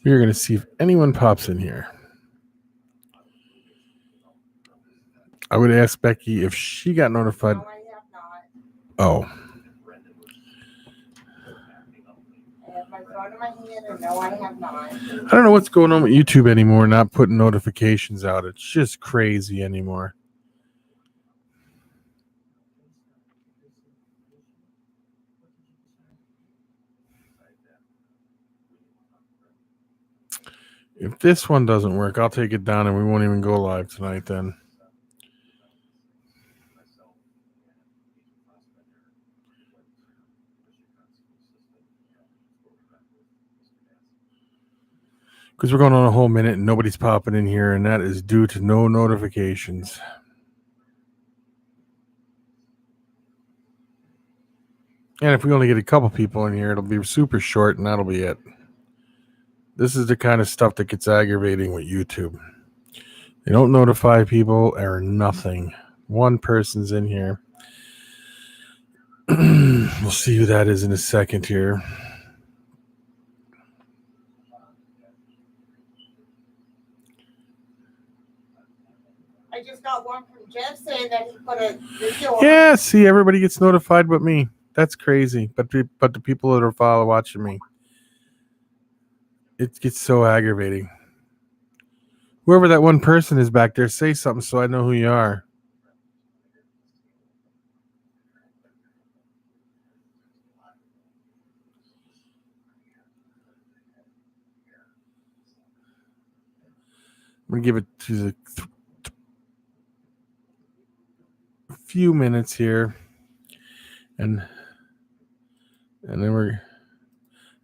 We're going to see if anyone pops in here. I would ask Becky if she got notified. No, I have not. Oh. I have my phone in my hand, and no, I have not. I don't know what's going on with YouTube anymore, not putting notifications out. It's just crazy anymore. If this one doesn't work, I'll take it down and we won't even go live tonight then. Because we're going on a whole minute and nobody's popping in here, and that is due to no notifications. And if we only get a couple people in here, it'll be super short and that'll be it. This is the kind of stuff that gets aggravating with YouTube. They don't notify people or nothing. One person's in here. We'll see who that is in a second here. I just got one from Jeff saying that he put a video on. Yeah, see, everybody gets notified but me. That's crazy. But the people that are watching me, it gets so aggravating. Whoever that one person is back there, say something so I know who you are. I'm going to give it to a few minutes here. And then we're...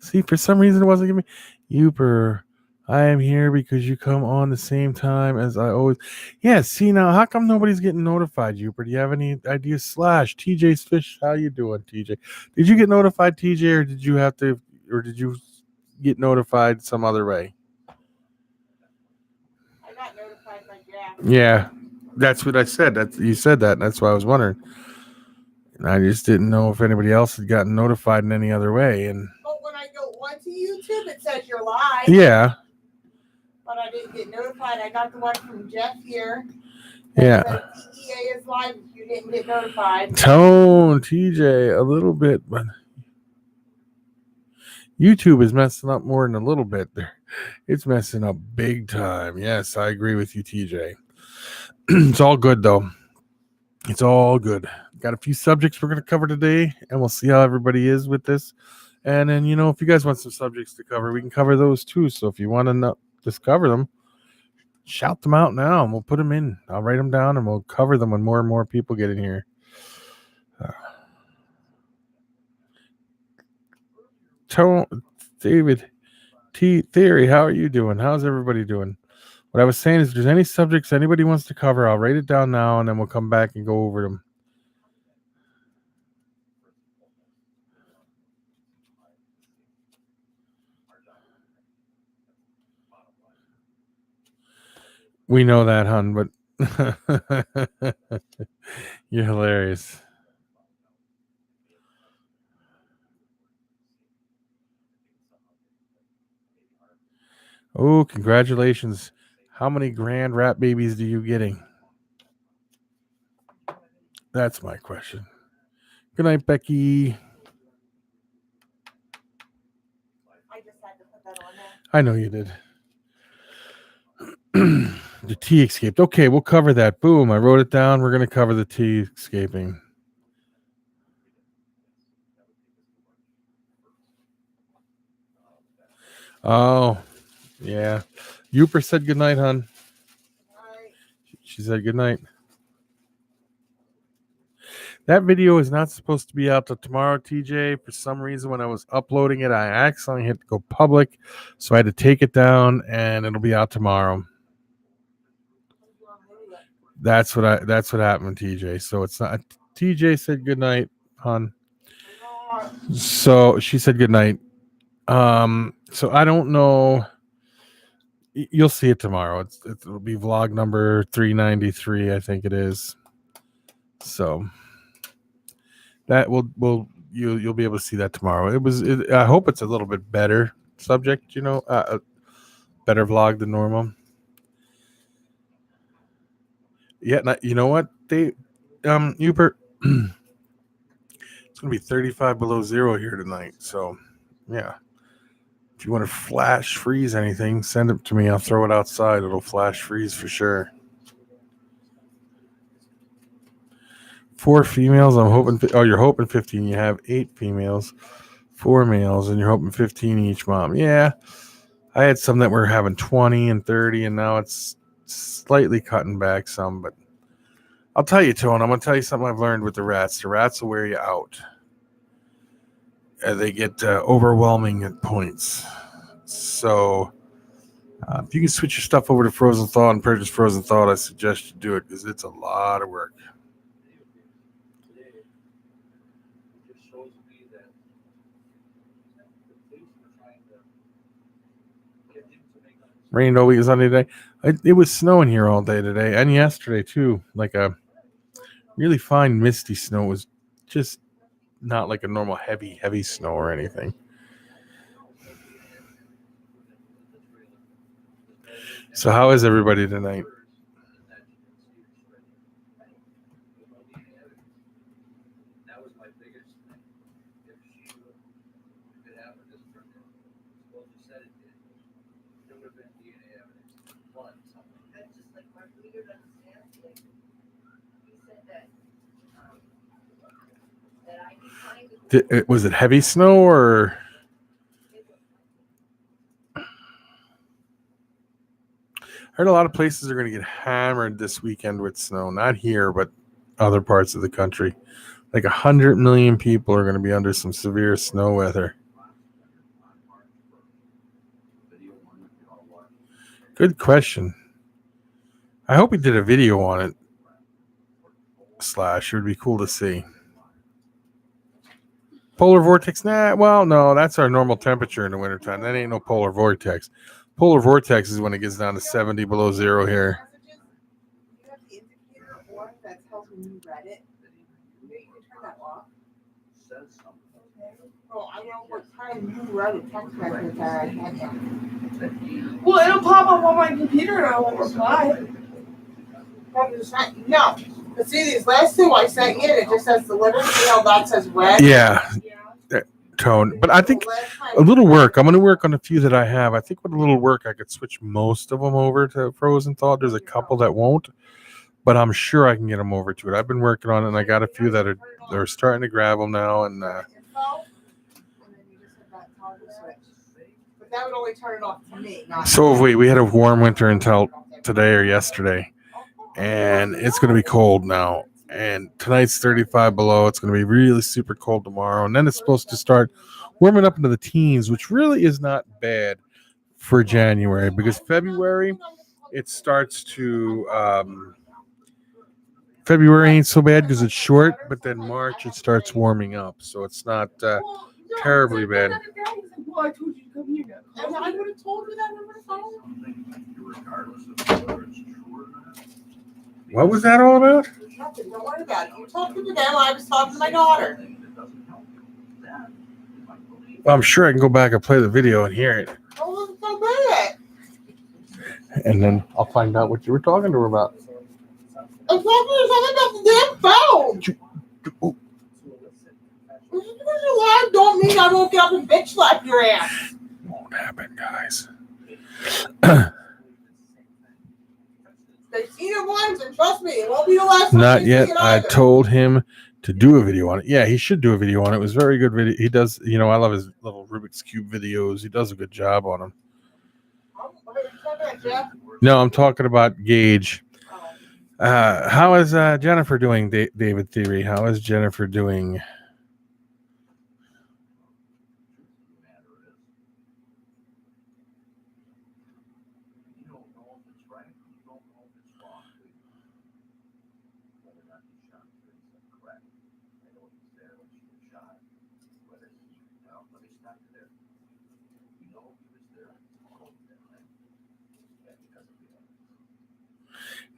See, for some reason it wasn't giving me... Youper, I am here because you come on the same time as I always... Yeah, see now, how come nobody's getting notified, Youper? Do you have any ideas? Slash, TJ's Fish, how you doing, TJ? Did you get notified, TJ, or did you get notified some other way? I got notified by Jeff. Yeah, that's what I said. You said that, and that's why I was wondering. And I just didn't know if anybody else had gotten notified in any other way. And but when I go onto YouTube, it says you're live. Yeah. But I didn't get notified. I got the one from Jeff here. Yeah. DEA is live. You didn't get notified. Tone, TJ, a little bit, but YouTube is messing up more than a little bit there. It's messing up big time. Yes, I agree with you, TJ. It's all good, though. It's all good. Got a few subjects we're going to cover today, and we'll see how everybody is with this. And then, if you guys want some subjects to cover, we can cover those too. So if you want to discover them, shout them out now, and we'll put them in. I'll write them down, and we'll cover them when more and more people get in here. David T. Theory, how are you doing? How's everybody doing? What I was saying is if there's any subjects anybody wants to cover, I'll write it down now, and then we'll come back and go over them. We know that, hon, but you're hilarious. Oh, congratulations. How many grand rat babies do you getting? That's my question. Good night, Becky. I just had to put that on there. I know you did. The tea escaped. Okay, we'll cover that. Boom, I wrote it down. We're going to cover the tea escaping. Oh, yeah. Youper said good night, hon. She said good night. That video is not supposed to be out till tomorrow, TJ. For some reason, when I was uploading it, I accidentally hit go public, so I had to take it down, and it'll be out tomorrow. That's what happened, TJ. So it's not. TJ said good night, hon. So she said good night. So I don't know. You'll see it tomorrow. It'll be vlog number 393, I think it is. So that you'll be able to see that tomorrow. I hope it's a little bit better subject, better vlog than normal. Yeah, you know what? Hubert, it's gonna be 35 below zero here tonight. So, yeah. If you want to flash freeze anything, send it to me. I'll throw it outside. It'll flash freeze for sure. 4 females. I'm hoping. Oh, you're hoping 15. You have 8 females, 4 males, and you're hoping 15 each mom. Yeah, I had some that were having 20 and 30, and now it's slightly cutting back some. But I'll tell you, Tone, I'm going to tell you something I've learned with the rats. The rats will wear you out. They get overwhelming at points. So if you can switch your stuff over to Frozen Thaw and purchase Frozen Thaw, I suggest you do it because it's a lot of work. Rained all week Sunday today. It was snowing here all day today and yesterday too. Like a really fine misty snow. It was just not like a normal heavy snow or anything. So how is everybody tonight? Was it heavy snow or? I heard a lot of places are going to get hammered this weekend with snow. Not here, but other parts of the country. Like 100 million people are going to be under some severe snow weather. Good question. I hope he did a video on it. Slash, it would be cool to see. Polar vortex? Nah, well, no, that's our normal temperature in the wintertime. That ain't no polar vortex. Polar vortex is when it gets down to 70 below zero here. You have the indicator on that tells when you read it. Maybe you can turn that off. Oh, I know what time you wrote a text message that I had you. Well, it'll pop up on my computer and I won't reply. No. But see, these last 2 I sent you, it just says delivered. See how that says red? Yeah. Tone. But I think a little work. I'm going to work on a few that I have. I think with a little work, I could switch most of them over to Frozen Thaw. There's a couple that won't, but I'm sure I can get them over to it. I've been working on it, and I got a few that are starting to grab them now. And But that would only turn it off to me. so have we. We had a warm winter until today or yesterday, and it's going to be cold now. And tonight's 35 below. It's going to be really super cold tomorrow. And then it's supposed to start warming up into the teens, which really is not bad for January because February, it starts to February ain't so bad because it's short, but then March, it starts warming up. So it's not terribly bad. Well, I told you to come here now. I would have told you that over the phone. What was that all about? Nothing. Don't worry about it. You talking to them. I was talking to my daughter. Well, I'm sure I can go back and play the video and hear it. Oh, so bad. And then I'll find out what you were talking to her about. I'm talking to something about the damn phone. Just because you're lying don't mean I won't get up and bitch slap your ass. Won't happen, guys. They've seen it once, and trust me, it won't be the last time. Not they yet. see it I either. told him to do a video on it. Yeah, he should do a video on it. It was a very good video. He does, I love his little Rubik's Cube videos. He does a good job on them. No, I'm talking about Gage. How is Jennifer doing, David Theory? How is Jennifer doing?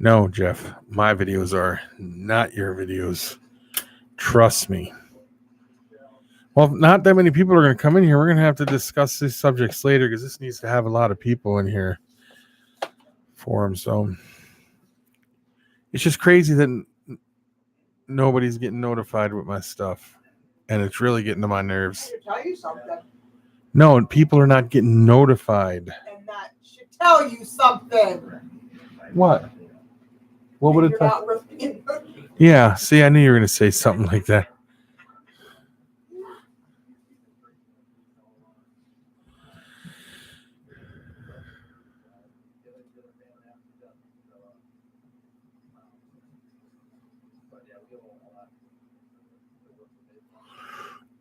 No, Jeff, my videos are not your videos. Trust me. Well, not that many people are going to come in here. We're going to have to discuss these subjects later because this needs to have a lot of people in here for them. So it's just crazy that nobody's getting notified with my stuff. And it's really getting to my nerves. I should tell you something. No, people are not getting notified. And that should tell you something. What? What would it You're tell? not worth being notified. Yeah, see, I knew you were going to say something like that.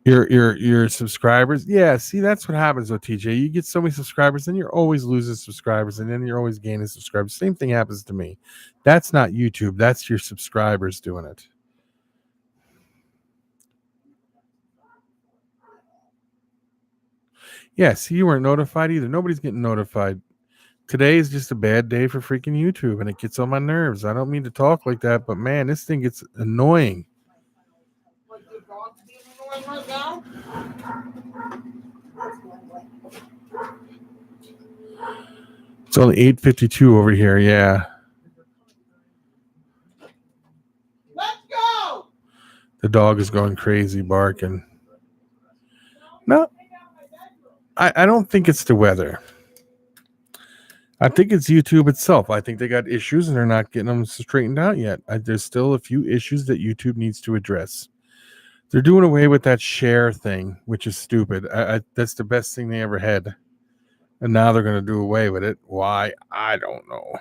Your subscribers. Yeah, see, that's what happens with TJ. You get so many subscribers, then you're always losing subscribers, and then you're always gaining subscribers. Same thing happens to me. That's not YouTube. That's your subscribers doing it. Yeah, see, you weren't notified either. Nobody's getting notified. Today is just a bad day for freaking YouTube, and it gets on my nerves. I don't mean to talk like that, but man, this thing gets annoying. What, your dog's being annoying right now? It's only 8:52 over here. Yeah, Let's go! the dog is going crazy, barking. No, I don't think it's the weather. I think it's YouTube itself. I think they got issues and they're not getting them straightened out yet. There's still a few issues that YouTube needs to address. They're doing away with that share thing, which is stupid. That's the best thing they ever had. And now they're going to do away with it. Why? I don't know.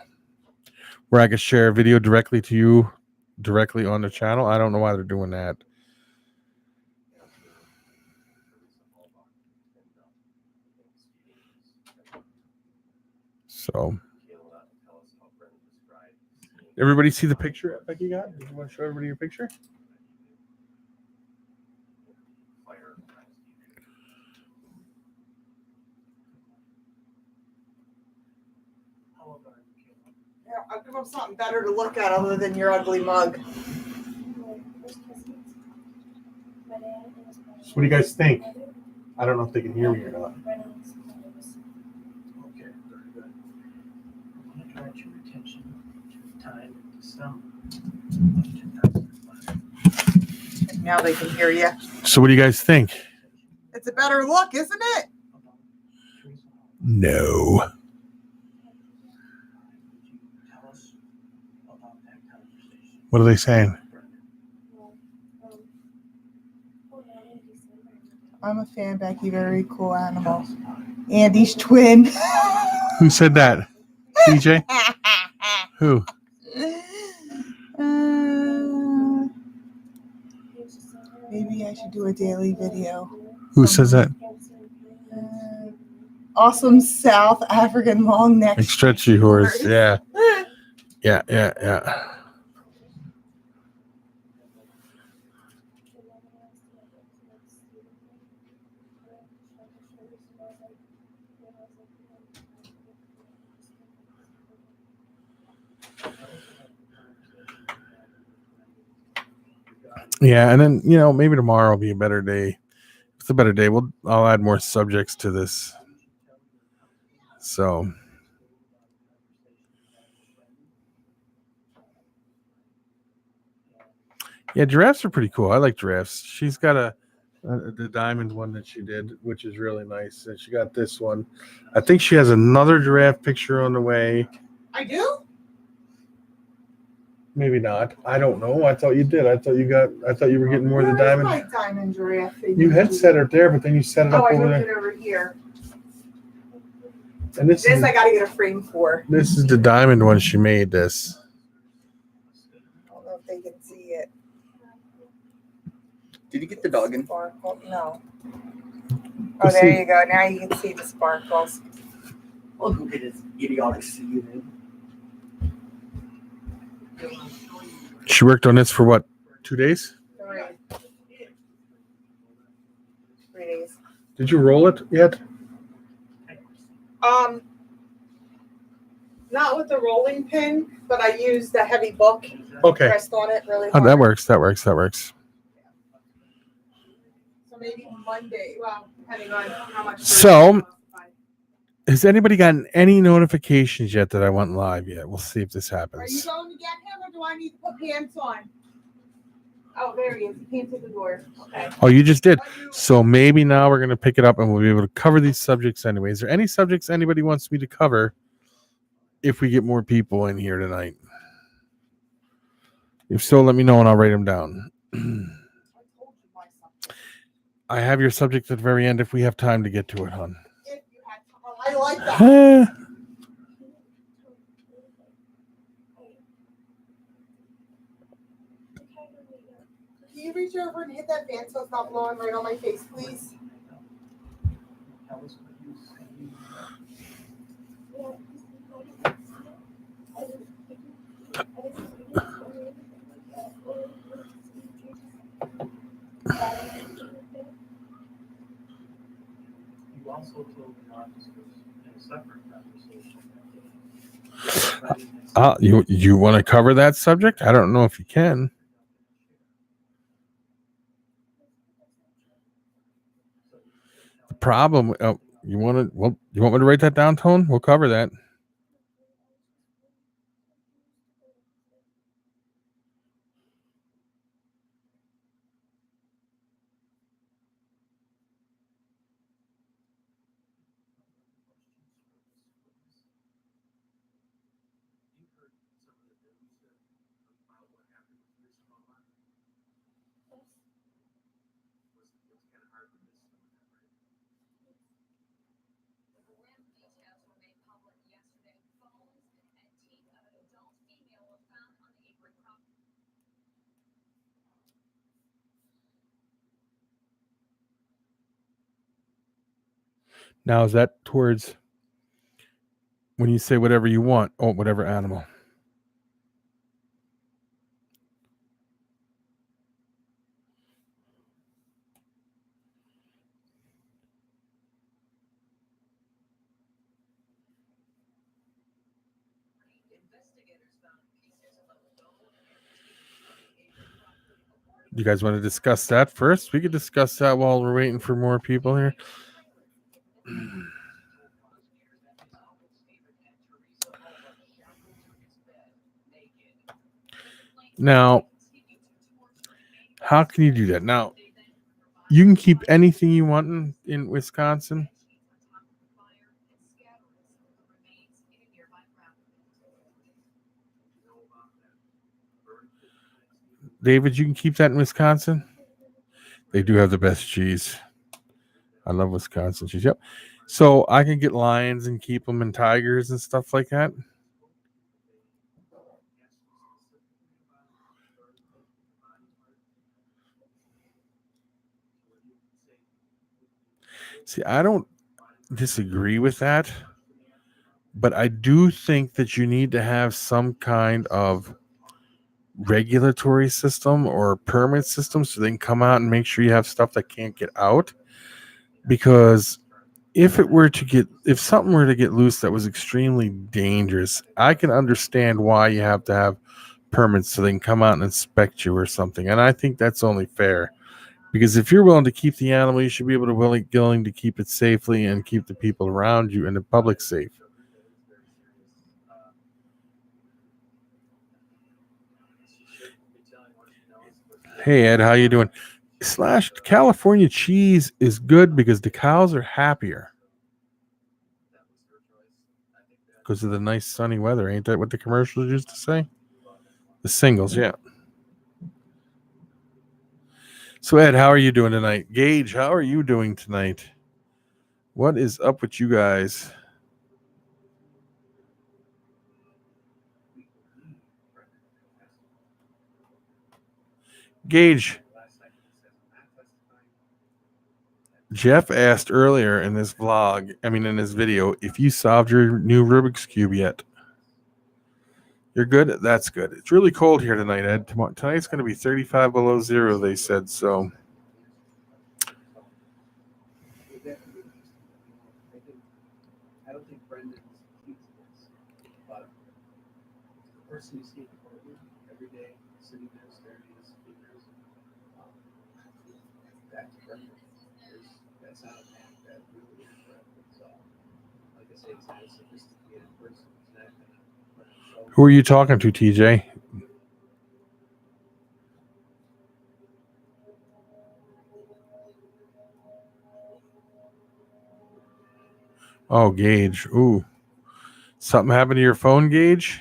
Where I could share a video directly to you, directly on the channel. I don't know why they're doing that. So, everybody see the picture like you got? Did you want to show everybody your picture? Yeah, I'll give them something better to look at other than your ugly mug. So what do you guys think? I don't know if they can hear me or not. Okay, very good. I want to direct your attention to the time in December of 2005. Now they can hear you. So what do you guys think? It's a better look, isn't it? No. Tell us about that conversation. What are they saying? I'm a fan, Becky. Very cool animal. Andy's twin. Who said that? TJ? Who? Maybe I should do a daily video. Who says that? Awesome South African long neck. Like stretchy horse. Yeah. Yeah. Yeah, and then maybe tomorrow will be a better day. If it's a better day, I'll add more subjects to this. So yeah, giraffes are pretty cool. I like giraffes. She's got the diamond one that she did, which is really nice. And she got this one. I think she has another giraffe picture on the way. I do? Maybe not. I don't know. I thought you did. I thought you were getting more of the Where is diamond. my diamond giraffe thing? You had set it there, but then you set it Oh, up I over moved there. it over here. And this I gotta get a frame for. is the diamond one she made. This. I don't know if they can see it. Did you get the dog in? Sparkle? No. Go Oh, there see. you go. Now you can see the sparkles. I'll go get his idiotic seed in. She worked on this for what? 2 days? 3 days. Did you roll it yet? Not with the rolling pin, but I used a heavy book. Okay. Pressed on it really Oh, hard. that works. That works. So maybe Monday. Well, depending on how much. So- Has anybody gotten any notifications yet that I went live yet? We'll see if this Are you happens. going to get him, or do I need to put pants on? Oh, there he is. He came to the door. Okay. Oh, you just did. Are you- So maybe now we're going to pick it up and we'll be able to cover these subjects anyway. Is there any subjects anybody wants me to cover if we get more people in here tonight? If so, let me know and I'll write them down. I told you my something. I have your subject at the very end if we have time to get to it, hon. If you had to, oh, I like that. Eh, Can you reach over and hit that fan so it's not blowing right on my face, please? Tell us what you see. You also told the officers in a separate conversation. you want to cover that subject? I don't know if you can. The problem. You want to? Well, you want me to write that down, Tone? We'll cover that. Now, is that towards when you say whatever you want? Oh, whatever animal. You guys want to discuss that first? We could discuss that while we're waiting for more people here. Now, how can you do that? Now, you can keep anything you want in Wisconsin. David, you can keep that in Wisconsin. They do have the best cheese. I love Wisconsin cheese. Yep. So I can get lions and keep them and tigers and stuff like that. See, I don't disagree with that, but I do think that you need to have some kind of regulatory system or permit system so they can come out and make sure you have stuff that can't get out. Because if something were to get loose that was extremely dangerous, I can understand why you have to have permits so they can come out and inspect you or something. And I think that's only fair. Because if you're willing to keep the animal, you should be able to willing to keep it safely and keep the people around you and the public safe. Hey Ed, how you doing? / California cheese is good because the cows are happier because of the nice sunny weather. Ain't that what the commercials used to say? The singles, yeah. So Ed, how are you doing tonight? Gage, how are you doing tonight? What is up with you guys? Gage, Jeff asked earlier in this in this video, if you solved your new Rubik's Cube yet. You're good? That's good. It's really cold here tonight, Ed. Tonight's going to be 35 below zero, they said, so. I don't think Brendan's keeps this, but the person you see in the courtroom every day, sitting there staring at his fingers, that's Brendan. There's it's not a map that really is so, like I say, it's not a sophisticated person. It's not gonna Who are you talking to, TJ? Oh, Gage. Ooh. Something happened to your phone, Gage?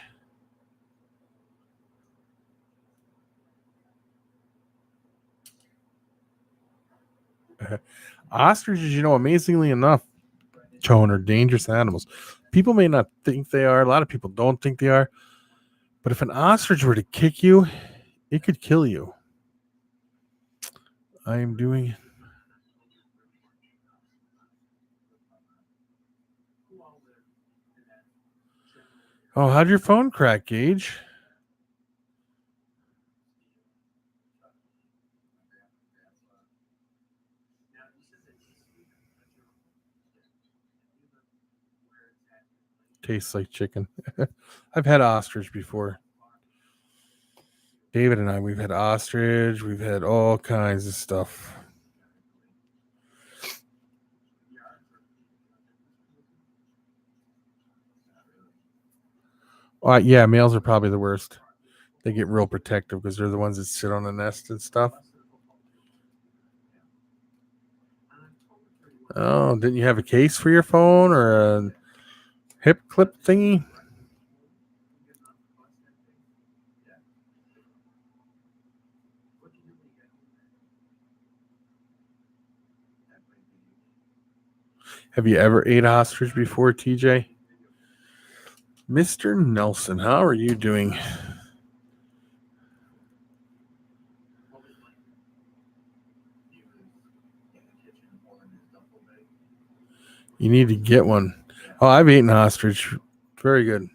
Ostriches, amazingly enough, Tone, are dangerous animals. People may not think they are. A lot of people don't think they are. But if an ostrich were to kick you, it could kill you. I am doing. Oh, how'd your phone crack, Gage? Tastes like chicken. I've had ostrich before. David and I, we've had ostrich. We've had all kinds of stuff. Yeah, males are probably the worst. They get real protective because they're the ones that sit on the nest and stuff. Oh, didn't you have a case for your phone or a hip clip thingy? Have you ever ate ostrich before, TJ? Mr. Nelson, how are you doing? You need to get one. Oh, I've eaten ostrich. Very good.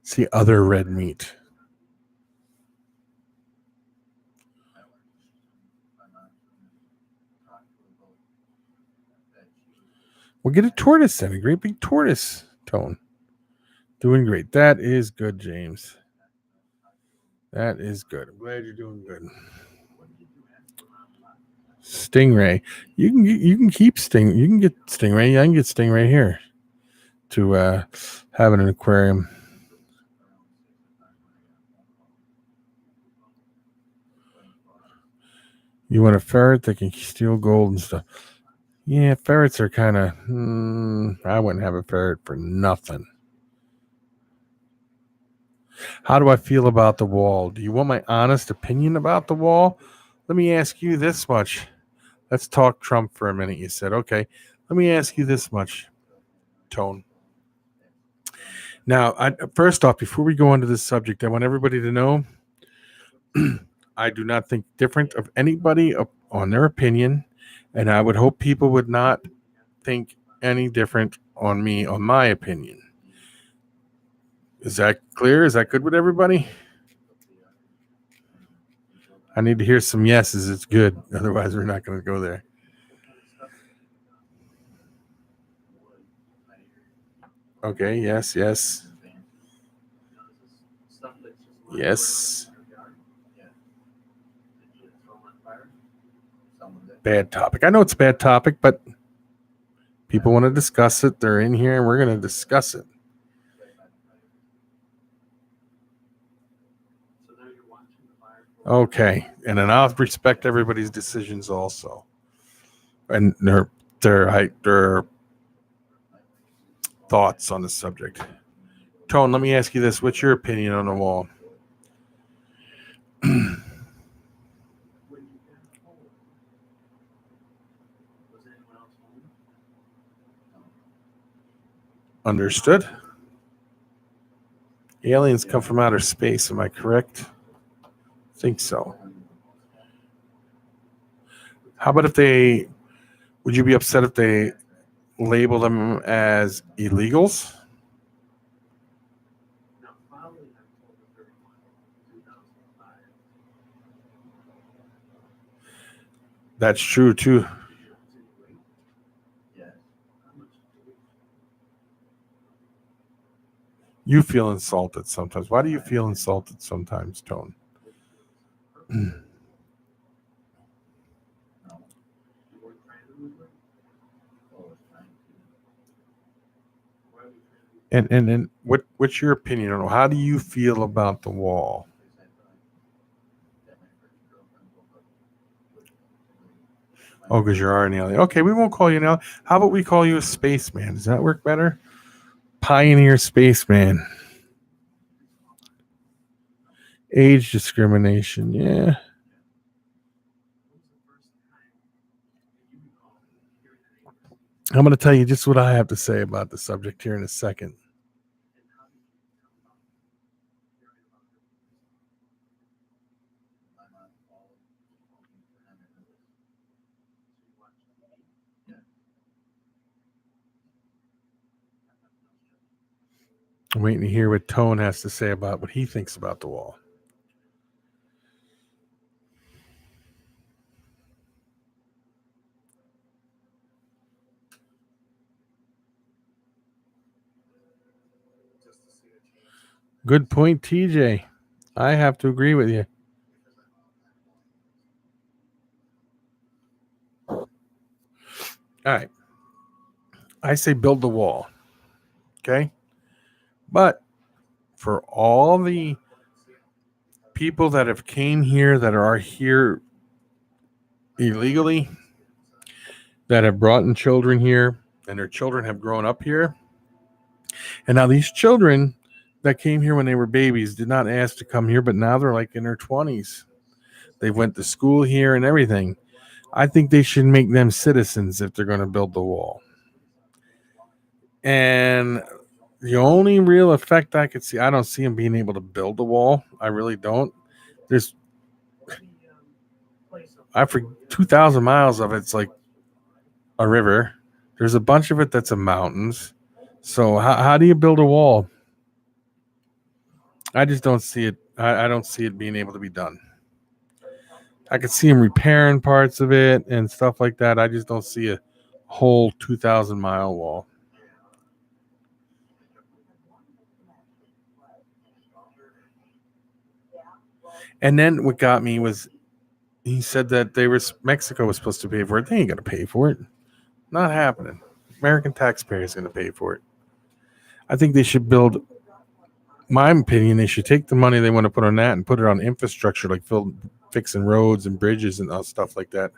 See other red meat. We'll get a tortoise then, a great big tortoise, Tone. Doing great. That is good, James. That is good. I'm glad you're doing good. Stingray. You can keep sting. You can get stingray. I can get stingray here to have in an aquarium. You want a ferret that can steal gold and stuff. Yeah, ferrets are kind of. I wouldn't have a ferret for nothing. How do I feel about the wall? Do you want my honest opinion about the wall? Let me ask you this much. Let's talk Trump for a minute. You said, okay. Let me ask you this much, Tone. Now, first off, before we go into this subject, I want everybody to know I do not think different of anybody on their opinion, and I would hope people would not think any different on me, on my opinion. Is that clear? Is that good with everybody? I need to hear some yeses. It's good. Otherwise, we're not going to go there. Okay. Yes. Yes. Yes. Bad topic. I know it's a bad topic, but people want to discuss it. They're in here, and we're going to discuss it. Okay, and then I'll respect everybody's decisions also, and their thoughts on the subject. Tone, let me ask you this: what's your opinion on the wall? Understood. Aliens come from outer space. Am I correct? I think so. How about would you be upset if they label them as illegals? That's true too. You feel insulted sometimes. Why do you feel insulted sometimes, Tone? And what's your opinion on it? How do you feel about the wall? Oh, because you are an alien. Okay, we won't call you an alien. How about we call you a spaceman? Does that work better? Pioneer spaceman. Age discrimination. Yeah. I'm going to tell you just what I have to say about the subject here in a second. I'm waiting to hear what Tone has to say about what he thinks about the wall. Good point, TJ. I have to agree with you. All right. I say build the wall. Okay. But for all the people that have came here that are here illegally, that have brought in children here, and their children have grown up here, and now these children that came here when they were babies did not ask to come here, but now they're like in their 20s. They went to school here and everything. I think they should make them citizens if they're going to build the wall. And the only real effect I could see, I don't see them being able to build the wall. I really don't. There's, for 2,000 miles of it's like a river. There's a bunch of it that's a mountains. So how do you build a wall? I just don't see it. I don't see it being able to be done. I could see them repairing parts of it and stuff like that. I just don't see a whole 2,000-mile wall. And then what got me was he said that Mexico was supposed to pay for it. They ain't going to pay for it. Not happening. American taxpayers going to pay for it. I think they should build, my opinion, they should take the money they want to put on that and put it on infrastructure, like fixing roads and bridges and stuff like that.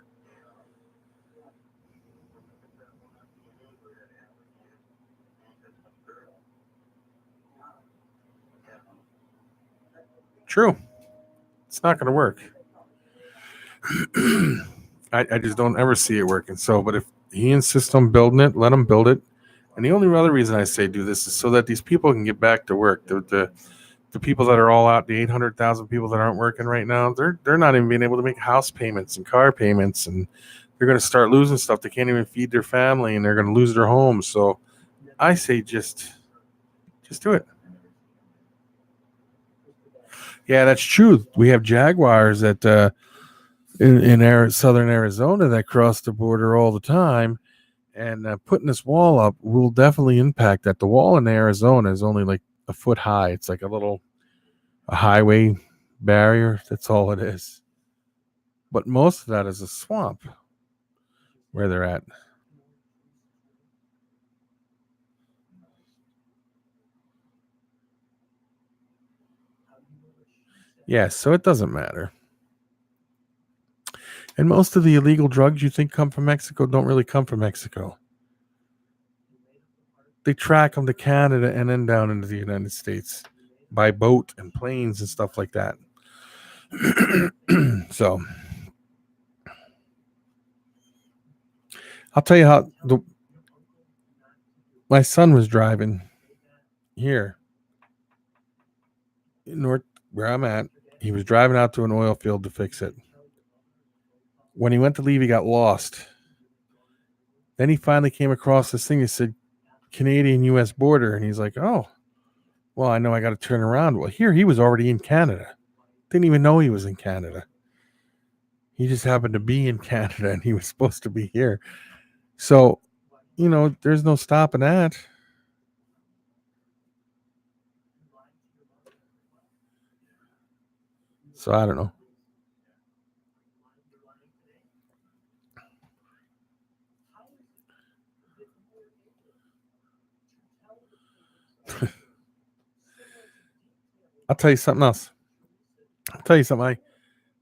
True. It's not going to work. I just don't ever see it working. So, but if he insists on building it, let him build it. And the only other reason I say do this is so that these people can get back to work. The people that are all out, the 800,000 people that aren't working right now, they're not even being able to make house payments and car payments, and they're going to start losing stuff. They can't even feed their family, and they're going to lose their homes. So, I say just do it. Yeah, that's true. We have jaguars that in southern Arizona that cross the border all the time, and putting this wall up will definitely impact that. The wall in Arizona is only like a foot high. It's like a highway barrier. That's all it is. But most of that is a swamp where they're at. Yeah, so it doesn't matter. And most of the illegal drugs you think come from Mexico don't really come from Mexico. They track them to Canada and then down into the United States by boat and planes and stuff like that. So I'll tell you how my son was driving here in north where I'm at. He was driving out to an oil field to fix it. When he went to leave, he got lost. Then he finally came across this thing that said Canadian-U.S. border, and he's like, oh, well, I know I got to turn around. Well, here he was already in Canada. Didn't even know he was in Canada. He just happened to be in Canada, and he was supposed to be here. So, there's no stopping that. So I don't know. I'll tell you something else. I'll tell you something.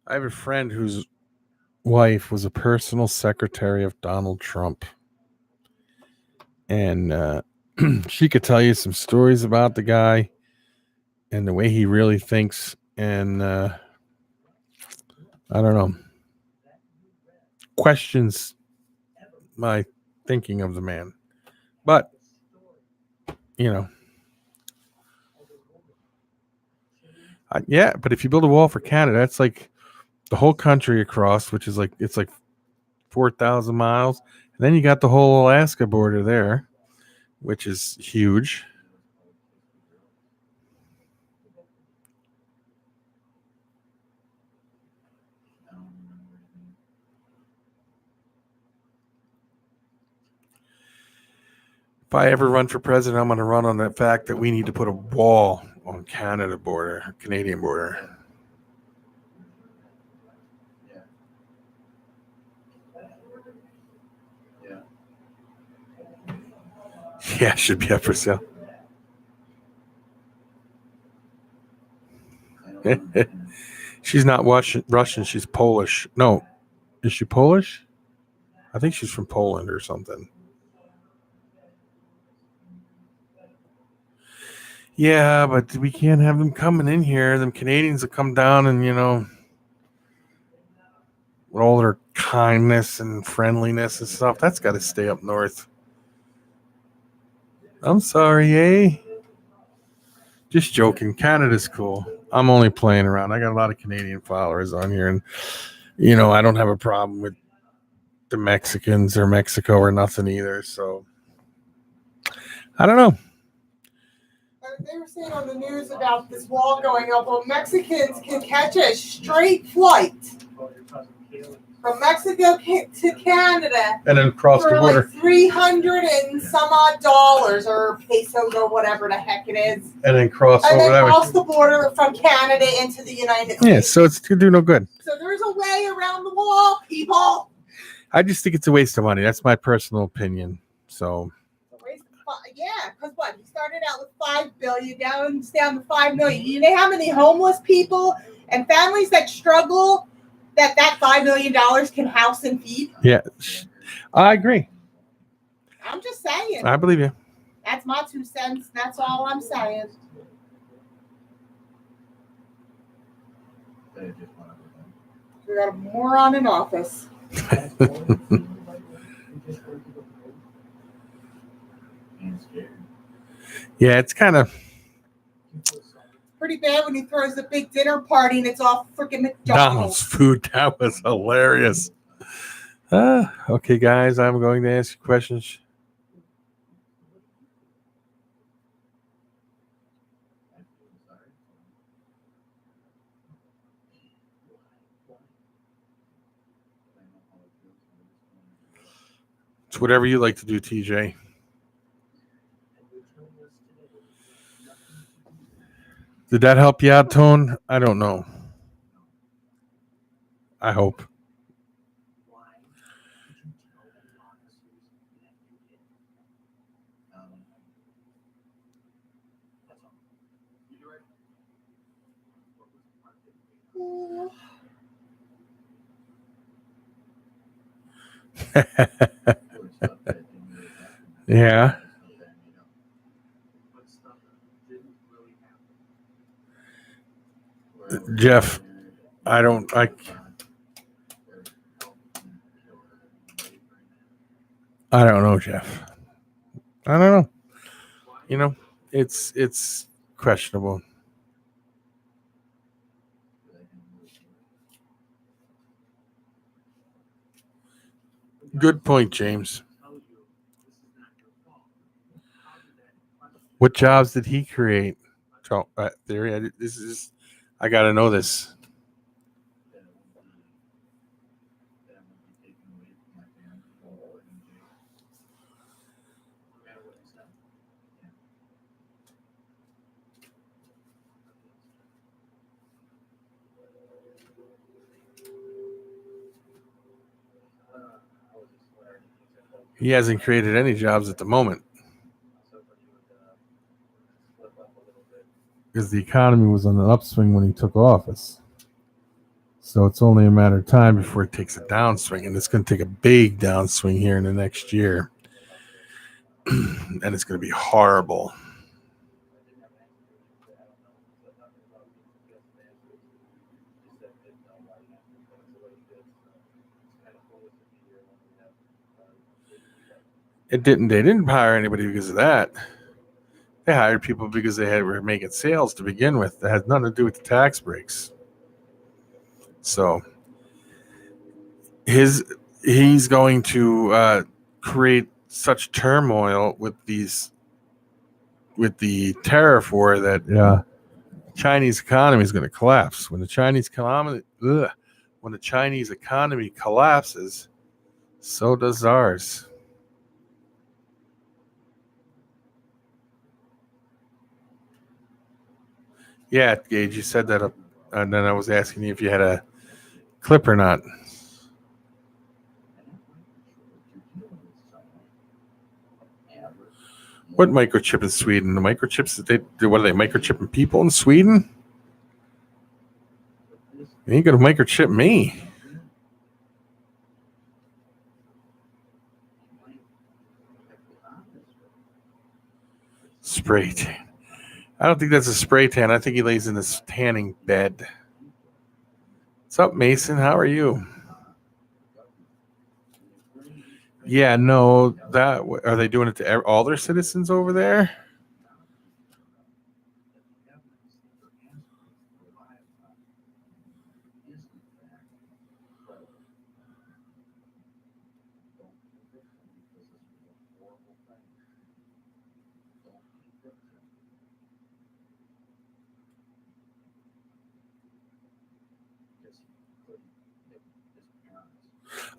I have a friend whose wife was a personal secretary of Donald Trump. And she could tell you some stories about the guy and the way he really thinks. And I don't know, questions my thinking of the man. But, yeah, but if you build a wall for Canada, that's like the whole country across, which is like, it's like 4,000 miles. And then you got the whole Alaska border there, which is huge. If I ever run for president, I'm going to run on that fact that we need to put a wall on Canadian border. Yeah, should be up for sale. She's not Russian. She's Polish. No, is she Polish? I think she's from Poland or something. Yeah, but we can't have them coming in here. Them Canadians will come down and, with all their kindness and friendliness and stuff, that's got to stay up north. I'm sorry, eh? Just joking. Canada's cool. I'm only playing around. I got a lot of Canadian followers on here, and I don't have a problem with the Mexicans or Mexico or nothing either. So I don't know. They were saying on the news about this wall going up. Well, Mexicans can catch a straight flight from Mexico to Canada And then cross the for border. like $300 and some odd dollars or pesos or whatever the heck it is. And then cross And over then that way. cross the border from Canada into the United States. Yeah, so it's to do no good. So there's a way around the wall, people. I just think it's a waste of money. That's my personal opinion. So Yeah, because what? He started out with $5 billion, now it's down to $5 million. You know how many homeless people and families that struggle that $5 million can house and feed? yeah, I agree. I'm just saying. I believe you. That's my 2 cents. That's all I'm saying. We got a moron in office. Yeah, it's kind of Pretty bad when he throws a big dinner party and it's all freaking McDonald's McDonald's. food. That was hilarious. Okay, guys, I'm going to ask you questions. It's whatever you like to do, TJ. Did that help you out, Tone? I don't know. I hope. Yeah. Jeff, I don't know, Jeff. I don't know. It's questionable. Good point, James. What jobs did he create? So, theory. I got to know this. He hasn't created any jobs at the moment. because the economy was on an upswing when he took office. So it's only a matter of time before it takes a downswing, and it's going to take a big downswing here in the next year. And it's going to be horrible. They didn't hire anybody because of that. They hired people because were making sales to begin with. That had nothing to do with the tax breaks. So he's going to create such turmoil with the tariff war that Chinese economy is going to collapse. When the Chinese economy collapses, so does ours. Yeah, Gage, you said that, and then I was asking you if you had a clip or not. What microchip in Sweden? The microchips that what are they microchipping people in Sweden? You ain't gonna microchip me. Spray tan. I don't think that's a spray tan. I think he lays in this tanning bed. What's up, Mason? How are you? Yeah, no. Are they doing it to all their citizens over there?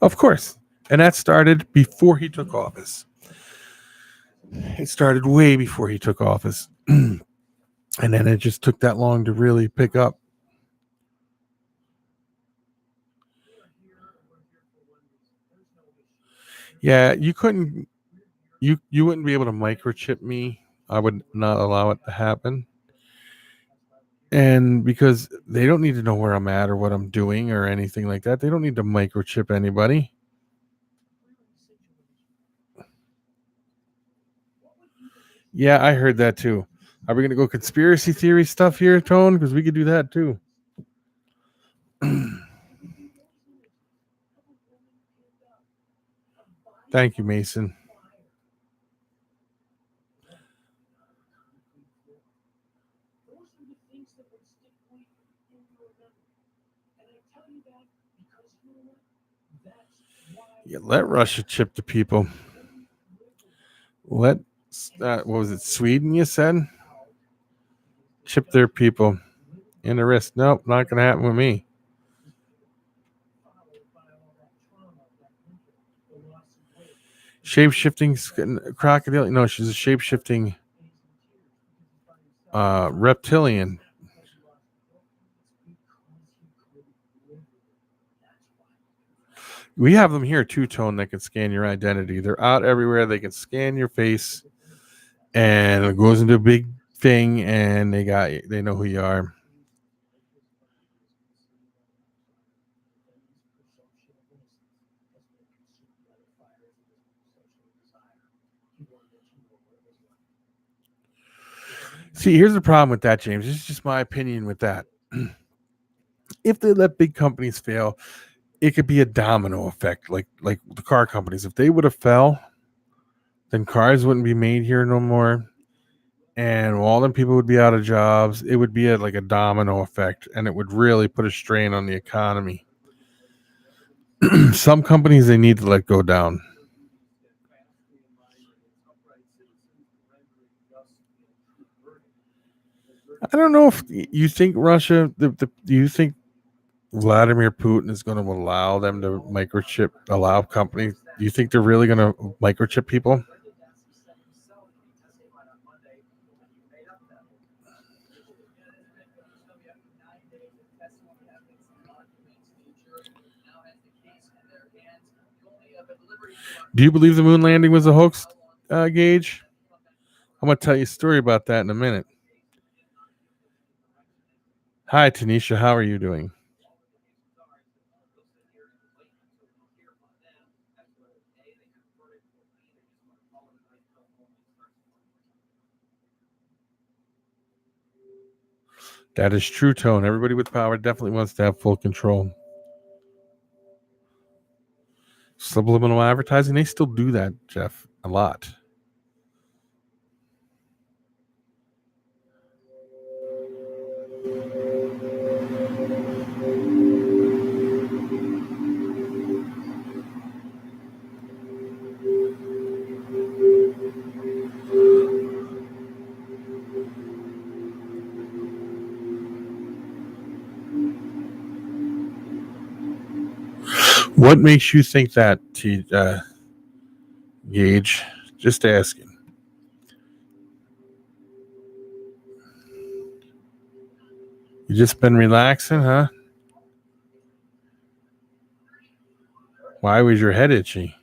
Of course. And that started before he took office. It started way before he took office. And then it just took that long to really pick up. Yeah, you couldn't. You wouldn't be able to microchip me. I would not allow it to happen. And because they don't need to know where I'm at or what I'm doing or anything like that. They don't need to microchip anybody. Yeah, I heard that too. Are we going to go conspiracy theory stuff here, Tone? Because we could do that too. Thank you, Mason. Yeah, let Russia chip the people. Let what was it, Sweden? You said chip their people in the wrist. Nope, not going to happen with me. Shape-shifting crocodile? No, she's a shape-shifting reptilian. We have them here too, Tone, that can scan your identity. They're out everywhere. They can scan your face, and it goes into a big thing, and they know who you are. See, here's the problem with that, James. This is just my opinion with that. If they let big companies fail, it could be a domino effect, like the car companies. If they would have fell, then cars wouldn't be made here no more, and all them people would be out of jobs. It would be like a domino effect, and it would really put a strain on the economy. Some companies, they need to let go down. I don't know if you think Russia, do you think Vladimir Putin is going to allow them to allow companies? Do you think they're really going to microchip people? Do you believe the moon landing was a hoax, Gage? I'm going to tell you a story about that in a minute. Hi, Tanisha. How are you doing? That is true, Tone. Everybody with power definitely wants to have full control. Subliminal advertising, they still do that, Jeff, a lot. What makes you think that, Gage? Just asking. You just been relaxing, huh? Why was your head itchy?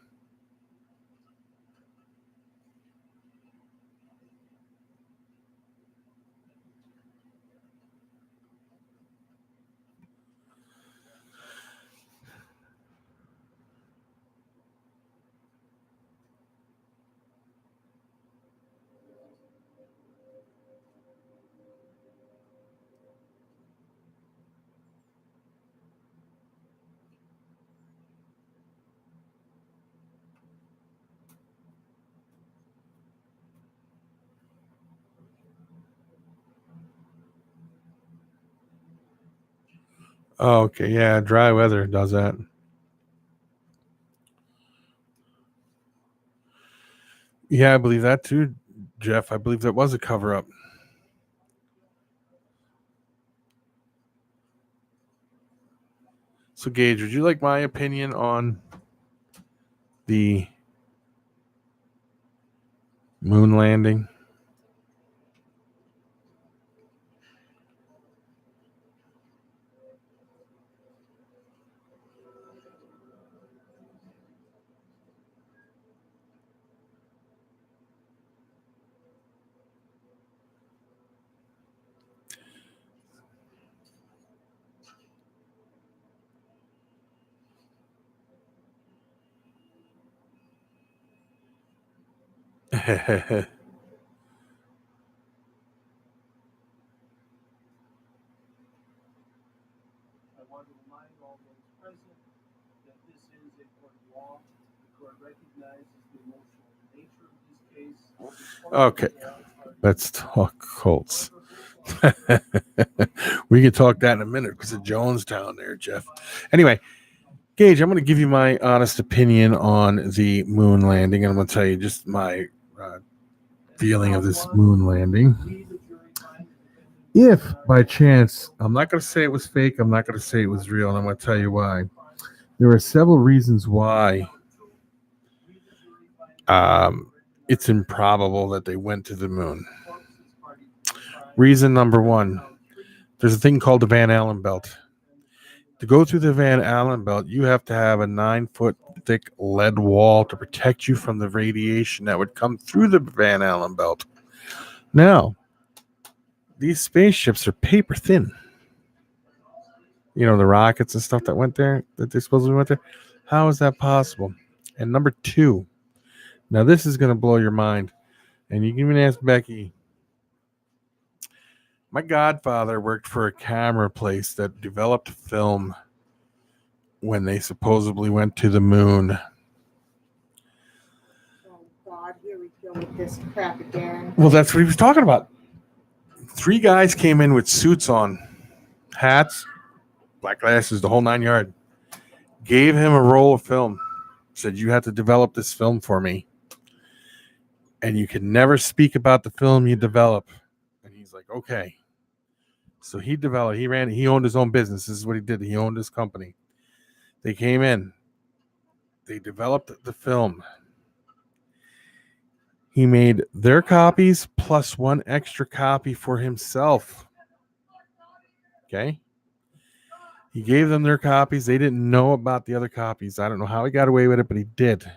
Oh, okay, yeah, dry weather does that. Yeah, I believe that too, Jeff. I believe that was a cover up. So, Gage, would you like my opinion on the moon landing? I want to remind all those present that this is a court of law. The court recognizes the emotional nature of this case. Okay, let's talk Colts. We can talk that in a minute because of Jonestown there, Jeff. Anyway, Gage, I'm going to give you my honest opinion on the moon landing, and I'm going to tell you just my feeling of this moon landing. If by chance, I'm not going to say it was fake, I'm not going to say it was real, and I'm going to tell you why. There are several reasons why it's improbable that they went to the moon. Reason number one, there's a thing called the Van Allen belt. To go through the Van Allen belt, you have to have a 9-foot thick lead wall to protect you from the radiation that would come through the Van Allen belt. Now, these spaceships are paper thin. You know, the rockets and stuff that went there, that they supposedly went there. How is that possible? And number two, now this is going to blow your mind. And you can even ask Becky. My godfather worked for a camera place that developed film when they supposedly went to the moon. Oh God, here we go with this crap again. Well, that's what he was talking about. 3 guys came in with suits on, hats, black glasses, the whole 9 yard. Gave him a roll of film. Said, you have to develop this film for me. And you can never speak about the film you develop. And he's like, okay. So he developed, he owned his own business. This is what he did. He owned his company. They came in. They developed the film. He made their copies plus 1 extra copy for himself. Okay? He gave them their copies. They didn't know about the other copies. I don't know how he got away with it, but he did.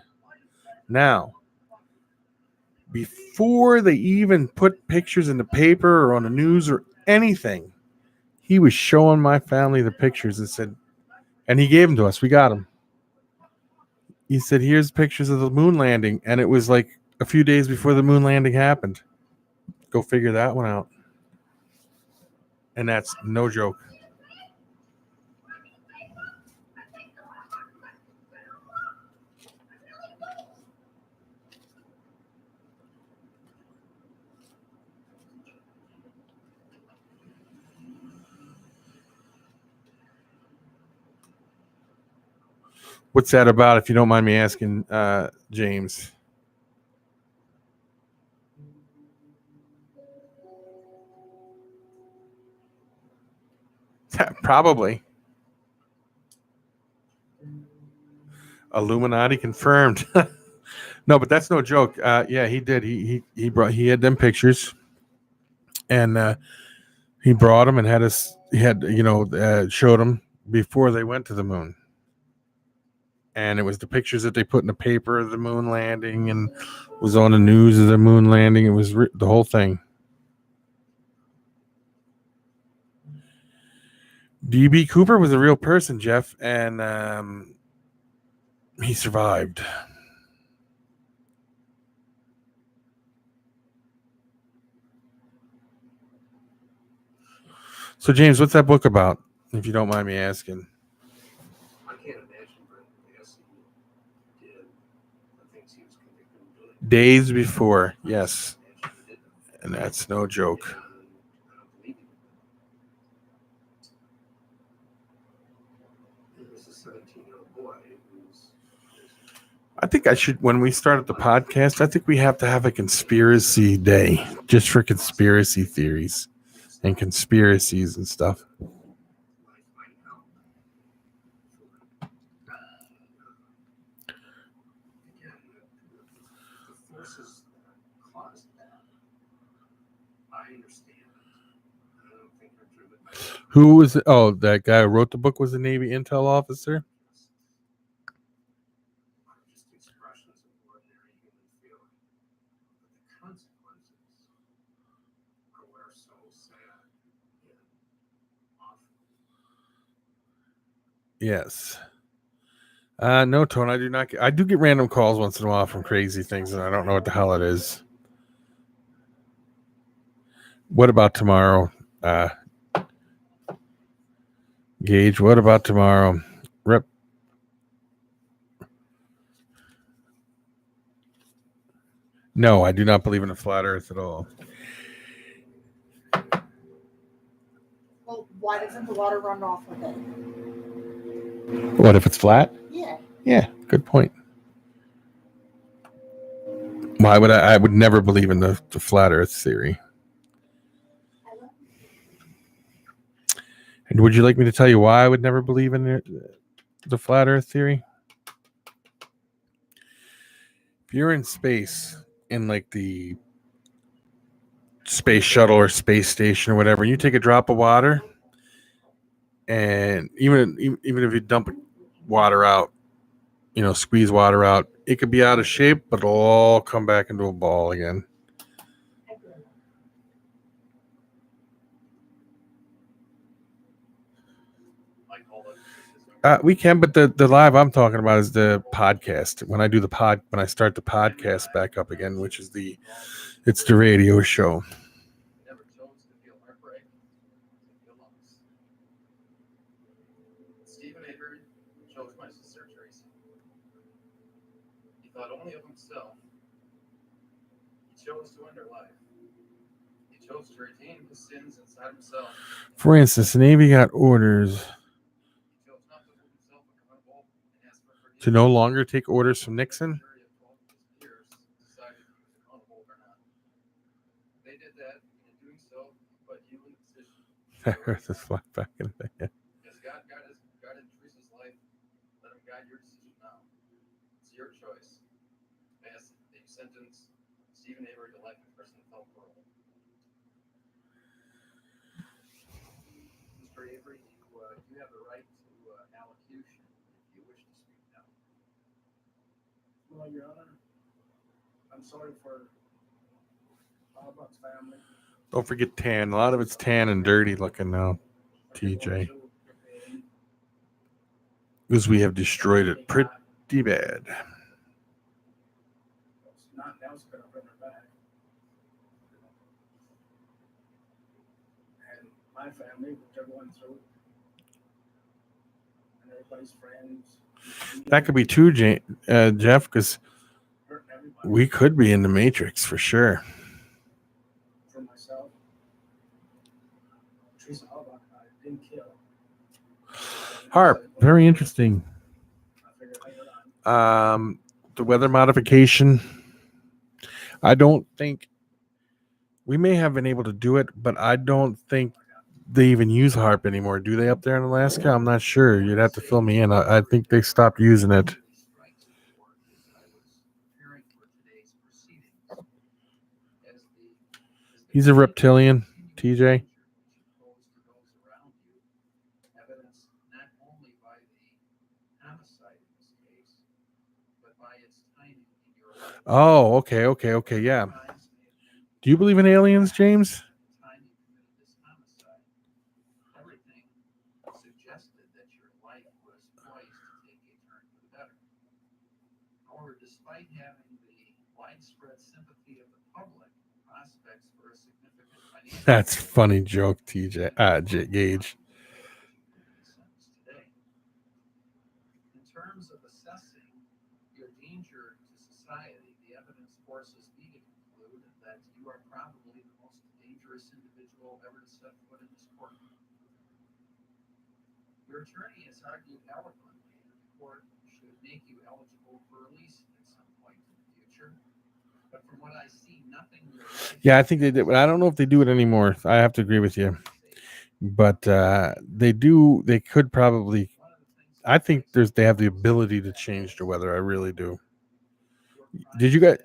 Now, before they even put pictures in the paper or on the news or anything, He was showing my family the pictures and said, and he gave them to us. We got them. He said, here's pictures of the moon landing. And it was like a few days before the moon landing happened. Go figure that one out. And that's no joke. What's that about, if you don't mind me asking, James? Probably. Illuminati confirmed. No, but that's no joke. Yeah, he did. He had them pictures, and he brought them and had us. He had showed them before they went to the moon, and it was the pictures that they put in the paper of the moon landing, and was on the news of the moon landing. It was the whole thing. D.B. Cooper was a real person, Jeff, and he survived. So, James, what's that book about, if you don't mind me asking? I can't imagine, but yes, he did the things he was convicted of doing. Days before, yes. I imagine he did them. And that's no joke. And I don't believe him. He was a 17-year-old boy who's I think when we started the podcast, I think we have to have a conspiracy day just for conspiracy theories and conspiracies and stuff. life might help. Again, the forces that caused that, I understand it. I don't think they're driven by Who was it? Oh, that guy who wrote the book was a Navy intel officer? just expressions of ordinary human feeling. But the consequences are what are so sad and awful. Yes. No, Tone, I do not. I do get random calls once in a while from crazy things, and I don't know what the hell it is. What about tomorrow? Gage, what about tomorrow? Rep. No, I do not believe in a flat earth at all. Well, why doesn't the water run off with it? What if it's flat? Yeah. Yeah, good point. Why would I would never believe in the flat earth theory. And would you like me to tell you why I would never believe in the flat earth theory? If you're in space, in like the space shuttle or space station or whatever, and you take a drop of water, and even if you dump water out, squeeze water out, it could be out of shape, but it'll all come back into a ball again. We can, but the live I'm talking about is the podcast. When I start the podcast back up again, which is it's the radio show. Never chose to feel heartbreak, to feel loss. Stephen Avery chose my sister Tracy. He thought only of himself. He chose to end her life. He chose to retain his sins inside himself. For instance, the Navy got orders He chose not to hold himself accountable and ask for forgiveness. to no longer take orders from Nixon. The jury of 12 of his peers decided if he was accountable or not. They did that, and in doing so, put you in the position. I heard this flat back in the day. As God guided Teresa's life, let him guide your decision now. It's your choice. I ask that you sentence Stephen Avery to life in prison without parole. Mr. Avery, you have the right to allocution if you wish to speak now. Well, Your Honor, I'm sorry for Buck's family. Don't forget tan. A lot of it's tan and dirty looking now. TJ, because we have destroyed it pretty bad. Not now it's gonna bring her back. And my family, which they're going through, and everybody's friends. That could be true, Jeff, because hurting everybody. we could be in the Matrix for sure. For myself, Teresa Halbach, I didn't kill. Harp, very interesting. I figured later on. The weather modification. I don't think we may have been able to do it, but I don't think they even use HARP anymore. Do they up there in Alaska? I'm not sure. You'd have to fill me in. I think they stopped using it. He's a reptilian, TJ. Oh, okay, yeah. Do you believe in aliens, James? Everything suggested that your life was poised to take a turn for the better. However, despite having the widespread sympathy of the public, prospects for a significant financial That's a funny joke, TJ. Gage. today. In terms of assessing your danger to society, the evidence forces me to conclude that you are probably the most dangerous individual ever to set foot in this court. Your attorney has argued eloquently that the court should make you eligible for release at some point in the future. But from what I see, nothing. Yeah, I think they did, but I don't know if they do it anymore. I have to agree with you. But they do. They could probably. I think they have the ability to change the weather. I really do. Did you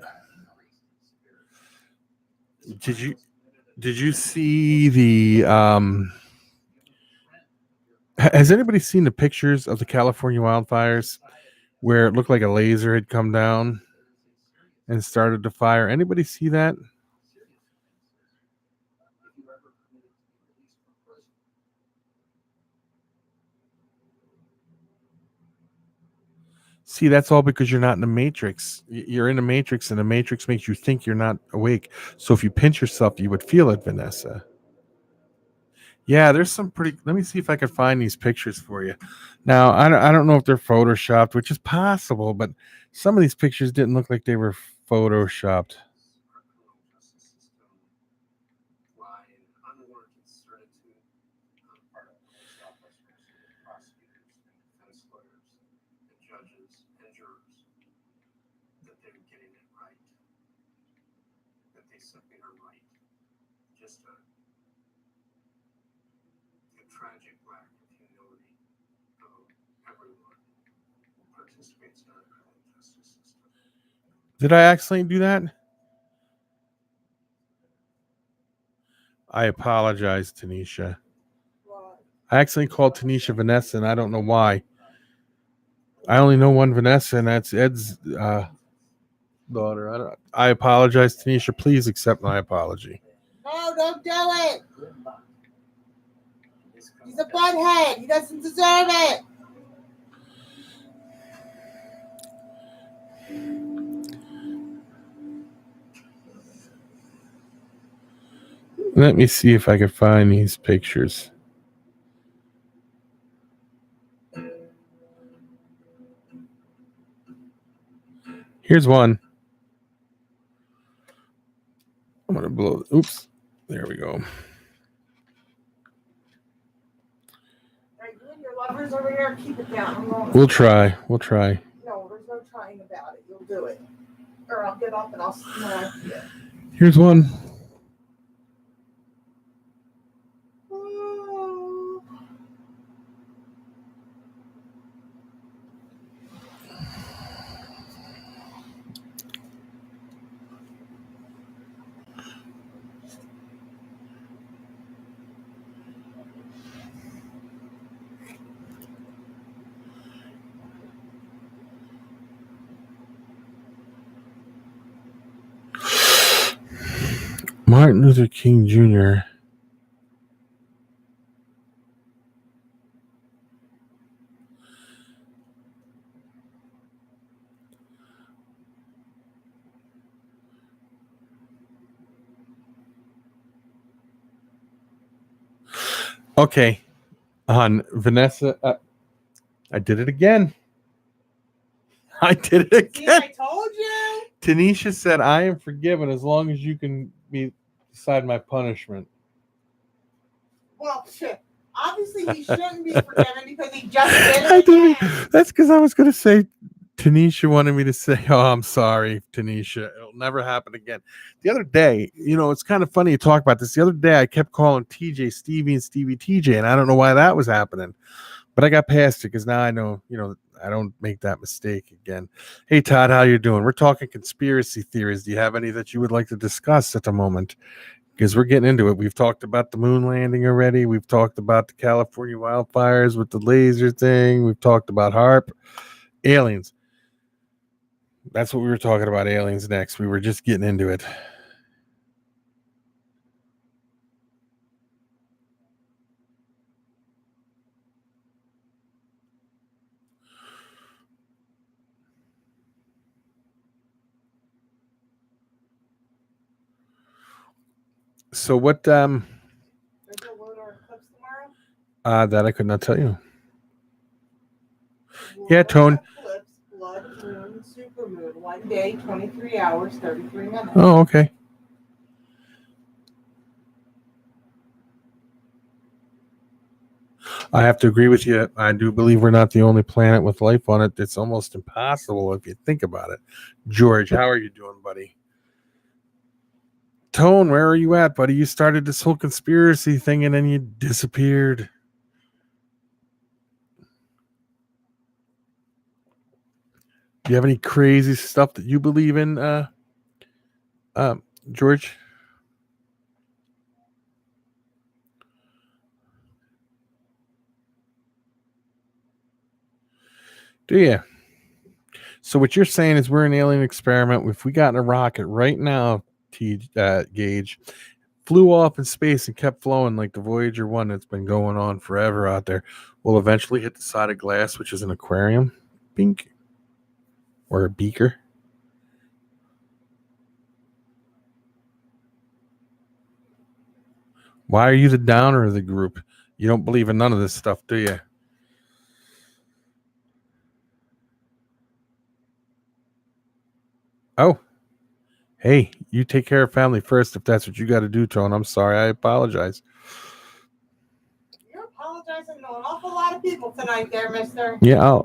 see the has anybody seen the pictures of the California wildfires where it looked like a laser had come down and started the fire? Anybody see that? See, that's all because you're not in the Matrix. You're in the Matrix, and the Matrix makes you think you're not awake. So if you pinch yourself, you would feel it, Vanessa. Yeah, there's some pretty. Let me see if I can find these pictures for you. Now, I don't know if they're photoshopped, which is possible, but some of these pictures didn't look like they were photoshopped. Simply are right. Just a tragic lack of humility of everyone who participates in our criminal justice system. Did I accidentally do that? I apologize, Tanisha. I accidentally called Tanisha Vanessa, and I don't know why. I only know one Vanessa, and that's Ed's daughter. I apologize, Tanisha. Please accept my apology. No, don't do it. He's a butthead. He doesn't deserve it. Let me see if I can find these pictures. Here's one. I'm going to blow. Oops. There we go. Right, you and your lovers over here, keep it down. We'll try. No, there's no trying about it. You'll do it. Or I'll get up and I'll smack you. Here's one. Martin Luther King Jr. Okay, on Vanessa, I did it again. I did it See, again. I told you. Tanisha said, "I am forgiven as long as you can decide my punishment." Well, shit. Obviously, he shouldn't be forgiven because he just did I it didn't. again. That's because I was going to say. Tanisha wanted me to say, "Oh, I'm sorry, Tanisha. It'll never happen again." The other day, it's kind of funny to talk about this. The other day, I kept calling TJ Stevie and Stevie TJ, and I don't know why that was happening. But I got past it because now I know, I don't make that mistake again. Hey, Todd, how you doing? We're talking conspiracy theories. Do you have any that you would like to discuss at the moment? Because we're getting into it. We've talked about the moon landing already. We've talked about the California wildfires with the laser thing. We've talked about HARP, aliens. That's what we were talking about, aliens next. We were just getting into it. So what There's a lunar eclipse tomorrow. that I could not tell you. Yeah, Tone. Eclipse, blood moon, supermoon. 1 day, 23 hours, 33 minutes. Oh, okay. I have to agree with you. I do believe we're not the only planet with life on it. It's almost impossible if you think about it. George, how are you doing, buddy? Tone, where are you at, buddy? You started this whole conspiracy thing and then you disappeared. Do you have any crazy stuff that you believe in, George? Do you? So what you're saying is we're an alien experiment. If we got in a rocket right now, Gage, flew off in space and kept flowing like the Voyager 1 that's been going on forever out there, we'll eventually hit the side of glass, which is an aquarium, pink, or a beaker. Why are you the downer of the group? You don't believe in none of this stuff, do you? Oh, hey, you take care of family first if that's what you got to do, Tone. I'm sorry. I apologize. You're apologizing to an awful lot of people tonight there, mister. Yeah,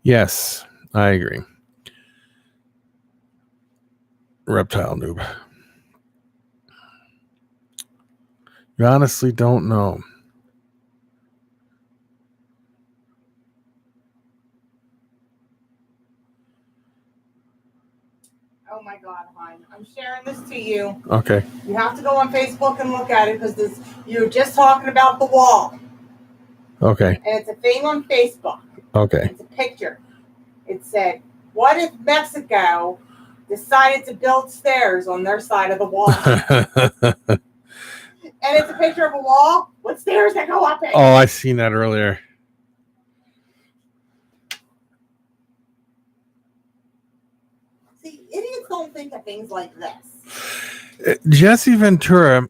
yes, I agree. Reptile noob. You honestly don't know. Oh my God, hon. I'm sharing this to you. Okay. You have to go on Facebook and look at it because you're just talking about the wall. Okay. And it's a thing on Facebook. Okay. It's a picture. It said, what if Mexico decided to build stairs on their side of the wall? And it's a picture of a wall with stairs that go up it. Oh, I seen that earlier. See, idiots don't think of things like this. Jesse Ventura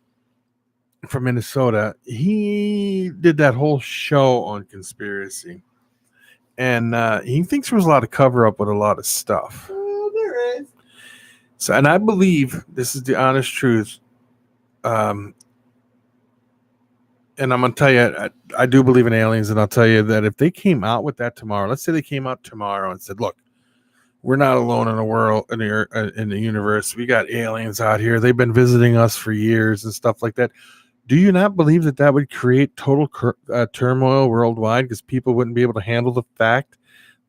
from Minnesota, he did that whole show on conspiracy. And he thinks there was a lot of cover up with a lot of stuff. Oh, there is. So, and I believe this is the honest truth. And I'm going to tell you, I do believe in aliens. And I'll tell you that if they came out with that tomorrow, let's say they came out tomorrow and said, look, we're not alone in the world, in the universe. We got aliens out here. They've been visiting us for years and stuff like that. Do you not believe that that would create total turmoil worldwide because people wouldn't be able to handle the fact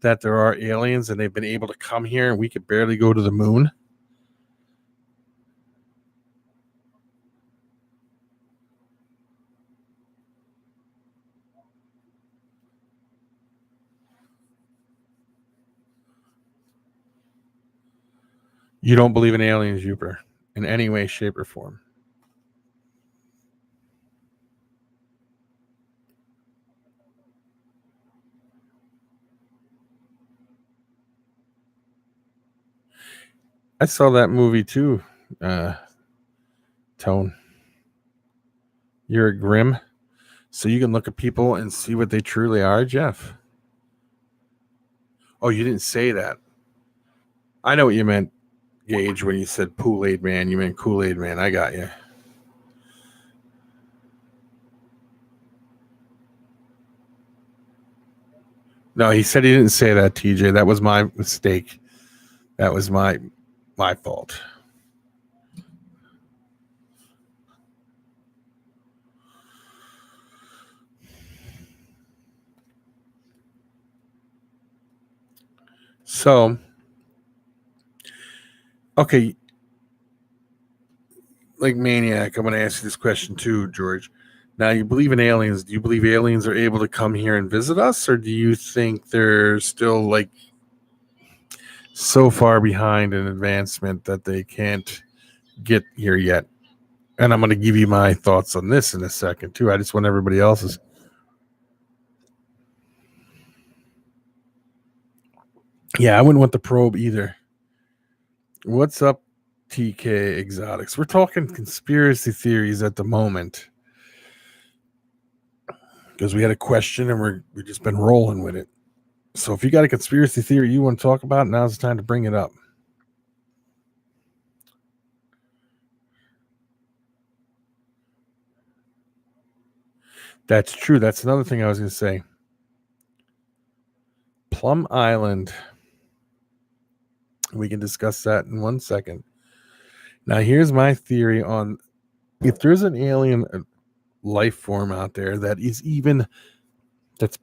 that there are aliens and they've been able to come here and we could barely go to the moon? You don't believe in aliens, Uper, in any way, shape, or form. I saw that movie too. Tone. You're a grim, so you can look at people and see what they truly are, Jeff. Oh, you didn't say that. I know what you meant, Gage, when you said Kool-Aid Man. You meant Kool-Aid Man. I got you. No, he said he didn't say that, TJ. That was my mistake. That was my fault. So, okay, like Maniac, I'm going to ask you this question too, George. Now, you believe in aliens. Do you believe aliens are able to come here and visit us, or do you think they're still like so far behind in advancement that they can't get here yet? And I'm going to give you my thoughts on this in a second too. I just want everybody else's. Yeah, I wouldn't want the probe either. What's up, TK Exotics? We're talking conspiracy theories at the moment because we had a question and we've just been rolling with it. So if you got a conspiracy theory you want to talk about, now's the time to bring it up. That's true. That's another thing I was going to say. Plum Island. We can discuss that in 1 second. Now, here's my theory on if there's an alien life form out there that's been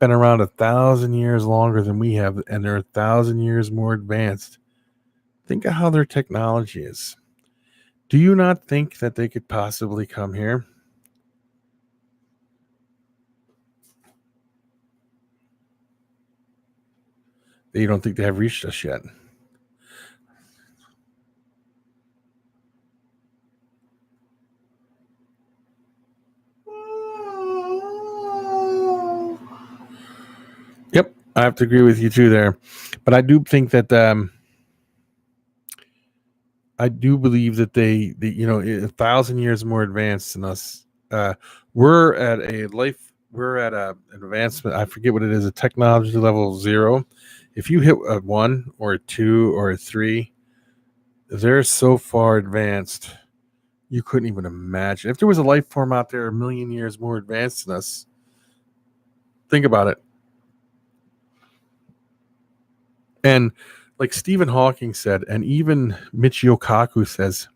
around 1,000 years longer than we have, and they're 1,000 years more advanced. Think of how their technology is. Do you not think that they could possibly come here? You don't think they have reached us yet? Yep, I have to agree with you too there. But I do think that I do believe that they 1,000 years more advanced than us. We're at an advancement. I forget what it is, a technology level 0. If you hit a 1 or a 2 or a 3, they're so far advanced you couldn't even imagine. If there was a life form out there 1,000,000 years more advanced than us, think about it. And like Stephen Hawking said, and even Michio Kaku says,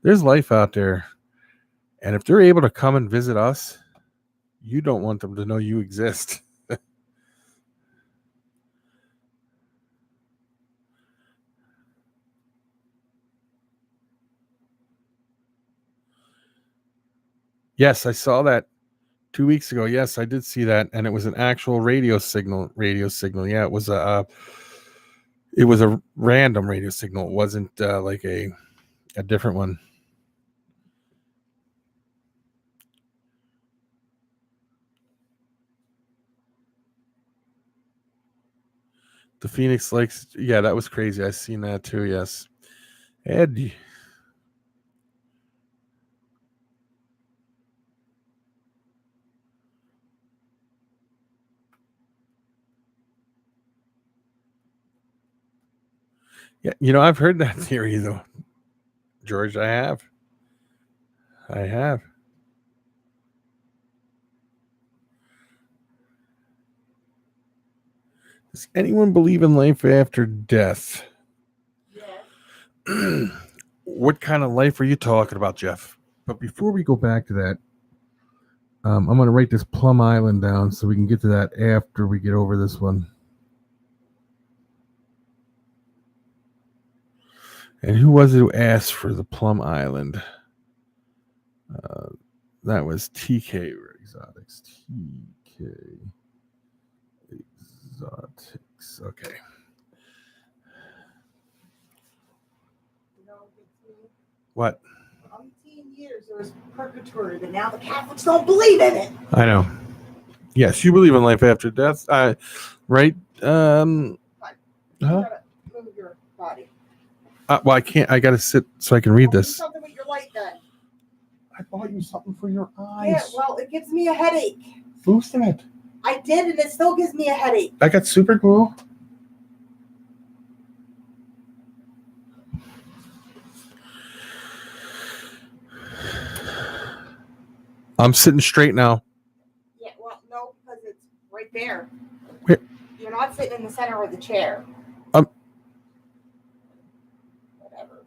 there's life out there. And if they're able to come and visit us, you don't want them to know you exist. Yes, I saw that 2 weeks ago. Yes, I did see that. And it was an actual radio signal. Yeah, it was a random radio signal. It wasn't like a different one. The Phoenix Lakes. Yeah, that was crazy. I seen that too. Yes. Ed. Yeah, I've heard that theory though, George. I have. Does anyone believe in life after death? Yes. What kind of life are you talking about, Jeff? But before we go back to that, I'm going to write this Plum Island down so we can get to that after we get over this one. And who was it who asked for the Plum Island? That was TK Exotics. TK Exotics. Okay. What? 18 years there was purgatory, but now the Catholics don't believe in it. I know. Yes, you believe in life after death. Right? You gotta move your body. Well, I can't. I got to sit so I can read Do this. something with your light then. I bought you something for your eyes. Yeah, well, it gives me a headache. Loosen it. I did, and it still gives me a headache. I got super glue. I'm sitting straight now. Yeah, well, no, because it's right there. Where? You're not sitting in the center of the chair. Whatever.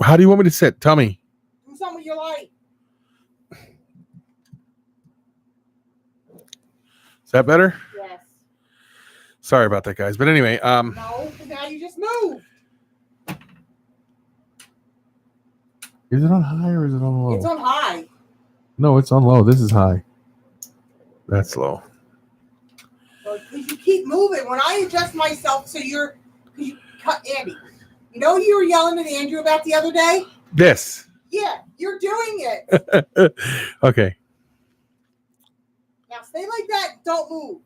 How do you want me to sit? Tell me. Do something with your light. Is that better? Yes. Sorry about that, guys. But anyway, No, because now you just moved. is it on high or is it on low? It's on high. No, it's on low. This is high. That's low. Because you keep moving. When I adjust myself, so you're, because you cut Andy. You know you were yelling at Andrew about the other day? This. Yeah, you're doing it. Okay. Now stay like that. Don't move.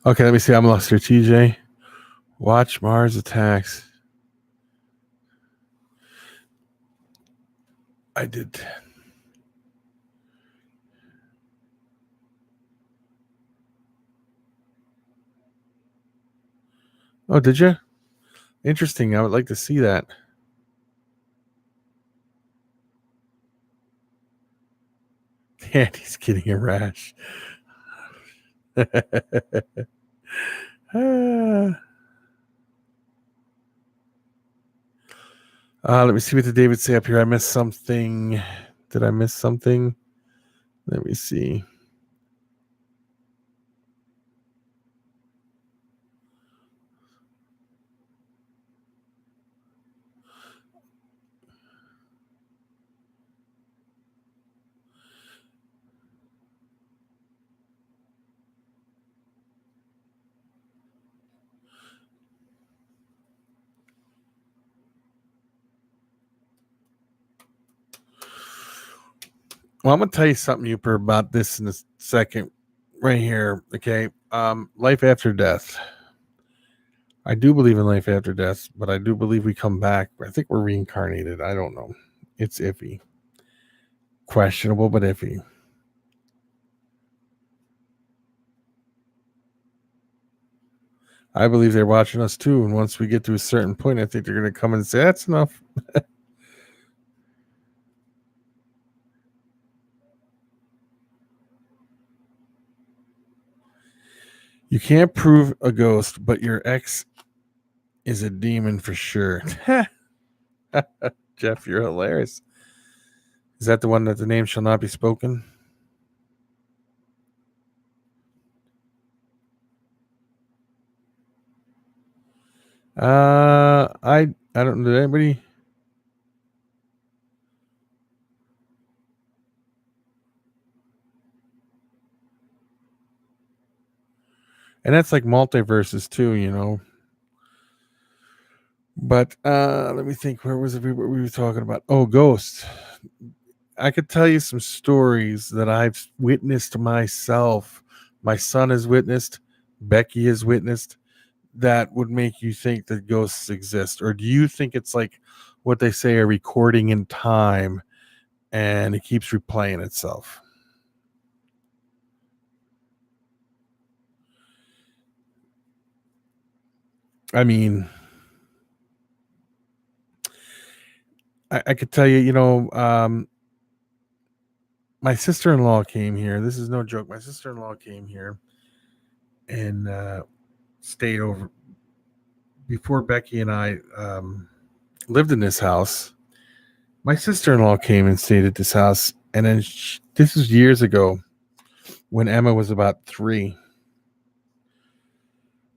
Okay, let me see. I'm lost here. TJ. Watch Mars attacks. I did. Oh, did you? Interesting. I would like to see that. Andy's getting a rash. Let me see what did David say up here. I missed something. Did I miss something? Let me see. Well, I'm gonna tell you something, Uper, about this in a second, right here. Okay, life after death. I do believe in life after death, but I do believe we come back. I think we're reincarnated. I don't know. It's iffy, questionable, but iffy. I believe they're watching us too, and once we get to a certain point, I think they're gonna come and say that's enough. You can't prove a ghost, but your ex is a demon for sure. Jeff, you're hilarious. Is that the one that the name shall not be spoken? I don't know. Did anybody? And that's like multiverses too, you know. But let me think. Where was it? What we were talking about? Oh, ghosts. I could tell you some stories that I've witnessed myself. My son has witnessed. Becky has witnessed. That would make you think that ghosts exist, or do you think it's like what they say, a recording in time, and it keeps replaying itself? I mean, I could tell you, you know, my sister-in-law came here. This is no joke. My sister-in-law came here and stayed over before Becky and I lived in this house. My sister-in-law came and stayed at this house, and then this was years ago when Emma was about 3.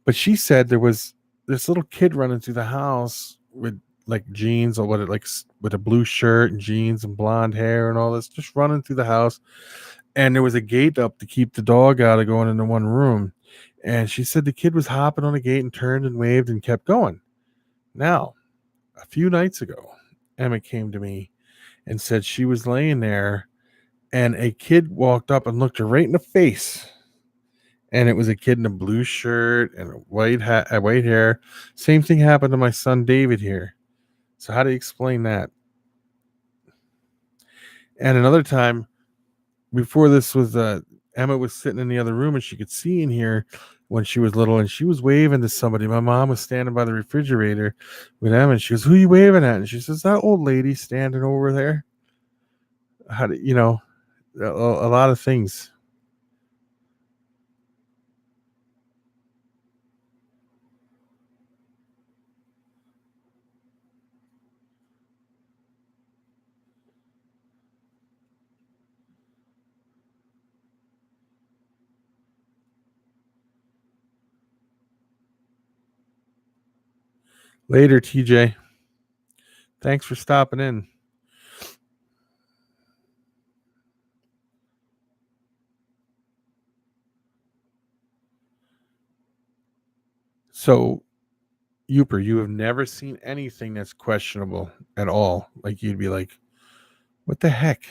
But she said there was this little kid running through the house with like jeans or with a blue shirt and jeans and blonde hair and all this, just running through the house. And there was a gate up to keep the dog out of going into one room. And she said the kid was hopping on the gate and turned and waved and kept going. Now, a few nights ago, Emma came to me and said she was laying there and a kid walked up and looked her right in the face and it was a kid in a blue shirt and a white hat, white hair. Same thing happened to my son David here. So how do you explain that? And another time before this was Emma was sitting in the other room and she could see in here when she was little and she was waving to somebody. My mom was standing by the refrigerator with Emma and she goes, "Who are you waving at?" And she says, "That old lady standing over there." How do you know? A lot of things. Later, TJ. Thanks for stopping in. So, Youper, you have never seen anything that's questionable at all. Like you'd be like, what the heck?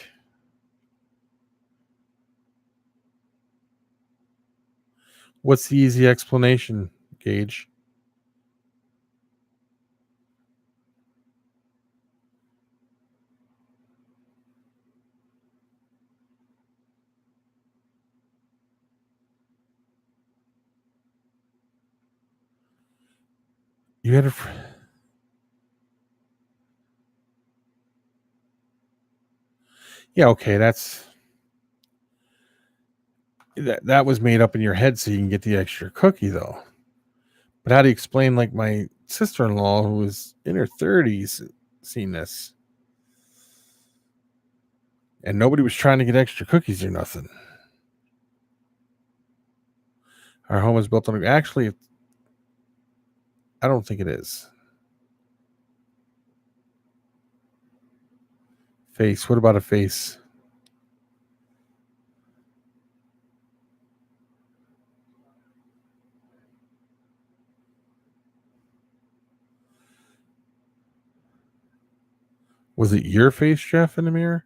What's the easy explanation, Gage? You had a. Yeah, okay, that was made up in your head so you can get the extra cookie, though. But how do you explain, like, my sister-in-law who was in her 30s seen this? And nobody was trying to get extra cookies or nothing. Our home is built on... Actually, I don't think it is. Face. What about a face? Was it your face, Jeff, in the mirror?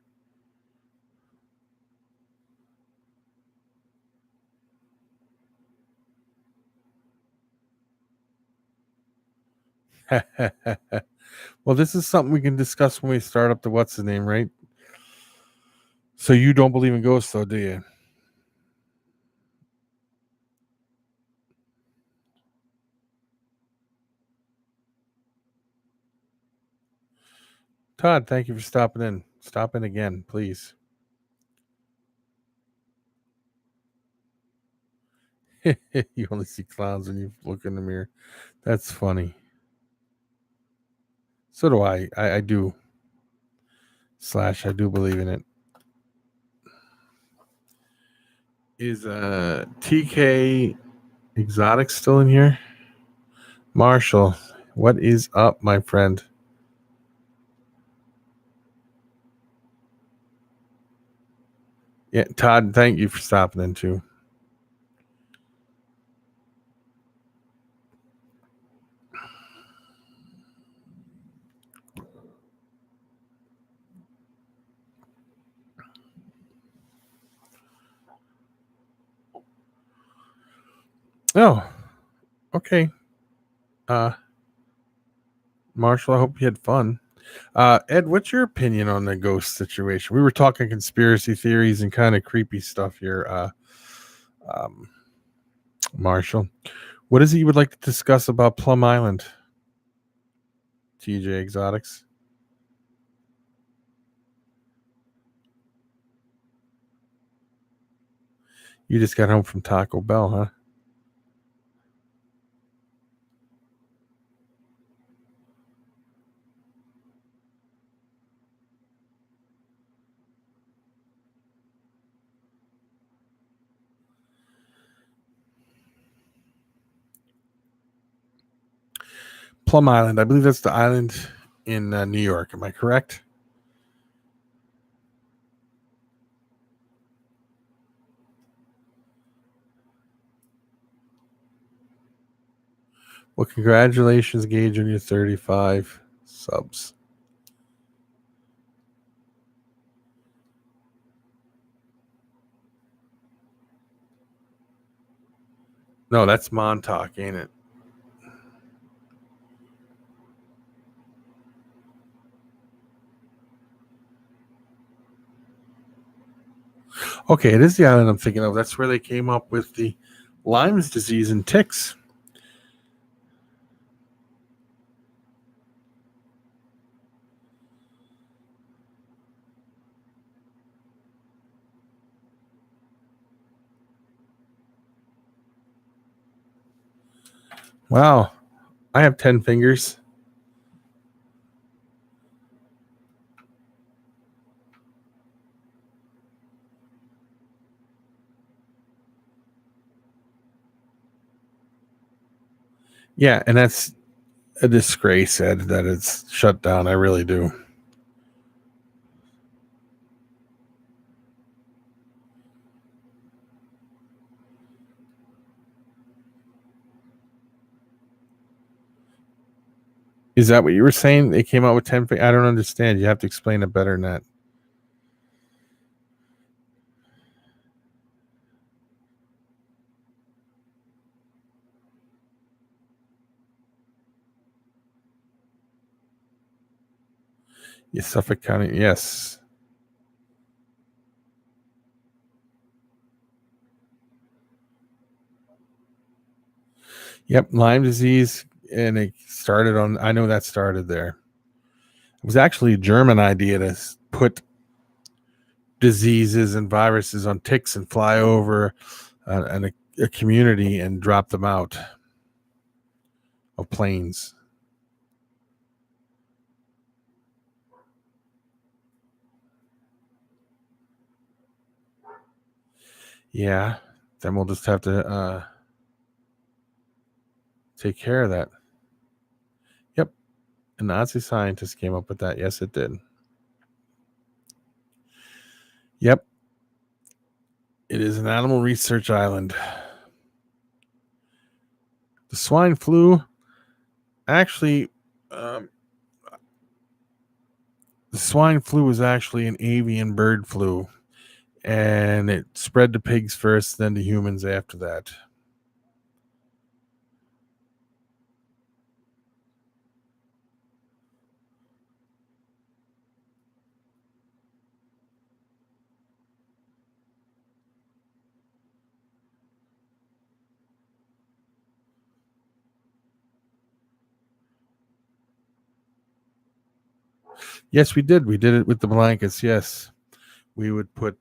Well, this is something we can discuss when we start up the what's the name, right? So you don't believe in ghosts, though, do you? Todd, thank you for stopping in. Stop in again, please. You only see clowns when you look in the mirror. That's funny. So do I. I do. I do believe in it. Is TK Exotic still in here? Marshall, what is up, my friend? Yeah, Todd, thank you for stopping in too. Oh, okay. Marshall, I hope you had fun. Ed, what's your opinion on the ghost situation? We were talking conspiracy theories and kind of creepy stuff here. Marshall, what is it you would like to discuss about Plum Island? TJ Exotics. You just got home from Taco Bell, huh? Plum Island. I believe that's the island in New York. Am I correct? Well, congratulations, Gage, on your 35 subs. No, that's Montauk, ain't it? Okay, it is the island I'm thinking of. That's where they came up with the Lyme's disease and ticks. Wow. I have 10 fingers. Yeah, and that's a disgrace, Ed, that it's shut down. I really do. Is that what you were saying? They came out with 10 fingers? I don't understand. You have to explain it better than that. Yes, Suffolk County. Yes. Yep, Lyme disease, and it started on. I know that started there. It was actually a German idea to put diseases and viruses on ticks and fly over a community and drop them out of planes. Yeah, then we'll just have to take care of that. Yep, a Nazi scientist came up with that. Yes, it did. Yep, it is an animal research island. The swine flu, actually, the swine flu was actually an avian bird flu, and it spread to pigs first, then to humans after that. Yes, we did. We did it with the blankets. Yes, we would put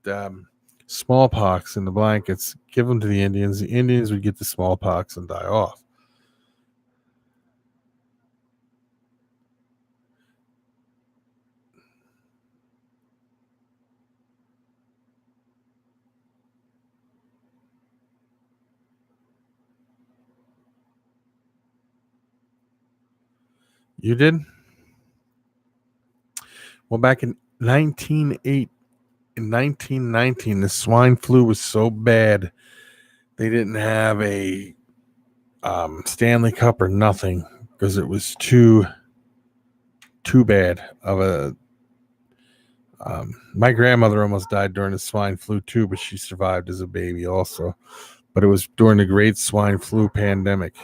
smallpox in the blankets, give them to the Indians. The Indians would get the smallpox and die off. You did? Well, back in 1919, the swine flu was so bad they didn't have a Stanley Cup or nothing because it was too bad of a. My grandmother almost died during the swine flu too, but she survived as a baby also. But it was during the Great Swine Flu pandemic.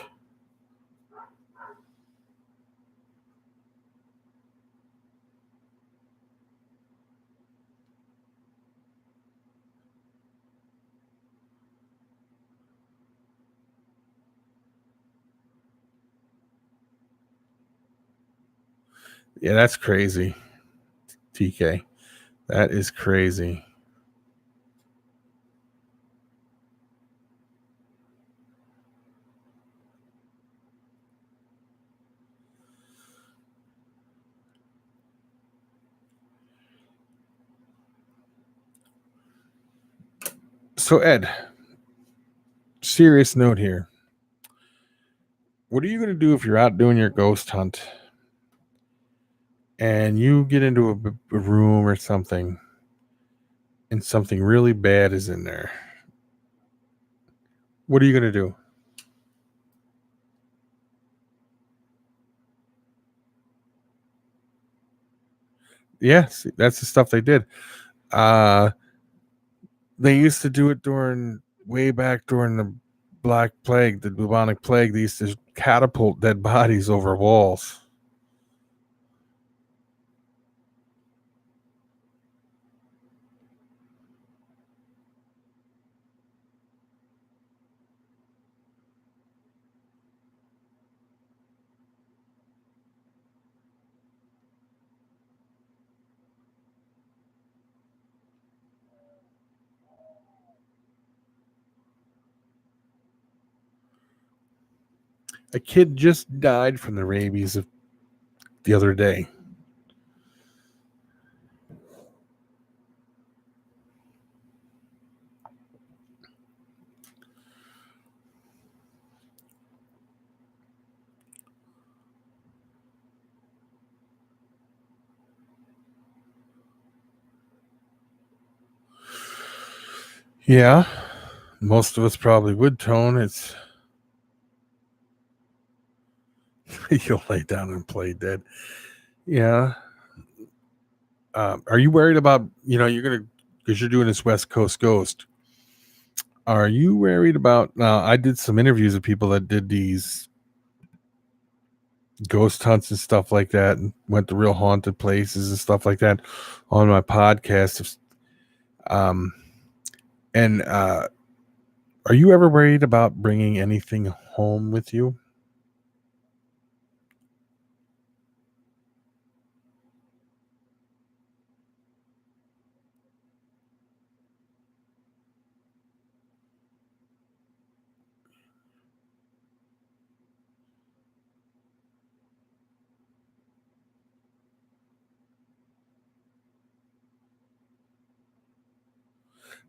Yeah, that's crazy, TK. That is crazy. So, Ed, serious note here. What are you going to do if you're out doing your ghost hunt and you get into a room or something and something really bad is in there? What are you going to do? Yes, that's the stuff they did. They used to do it way back during the Black Plague, the bubonic plague, they used to catapult dead bodies over walls. A kid just died from the rabies the other day. Yeah, most of us probably would, Tone. It's you'll lay down and play dead. Yeah. Are you worried about, you're going to, because you're doing this West Coast Ghost. Are you worried about, now I did some interviews with people that did these ghost hunts and stuff like that and went to real haunted places and stuff like that on my podcast. And are you ever worried about bringing anything home with you?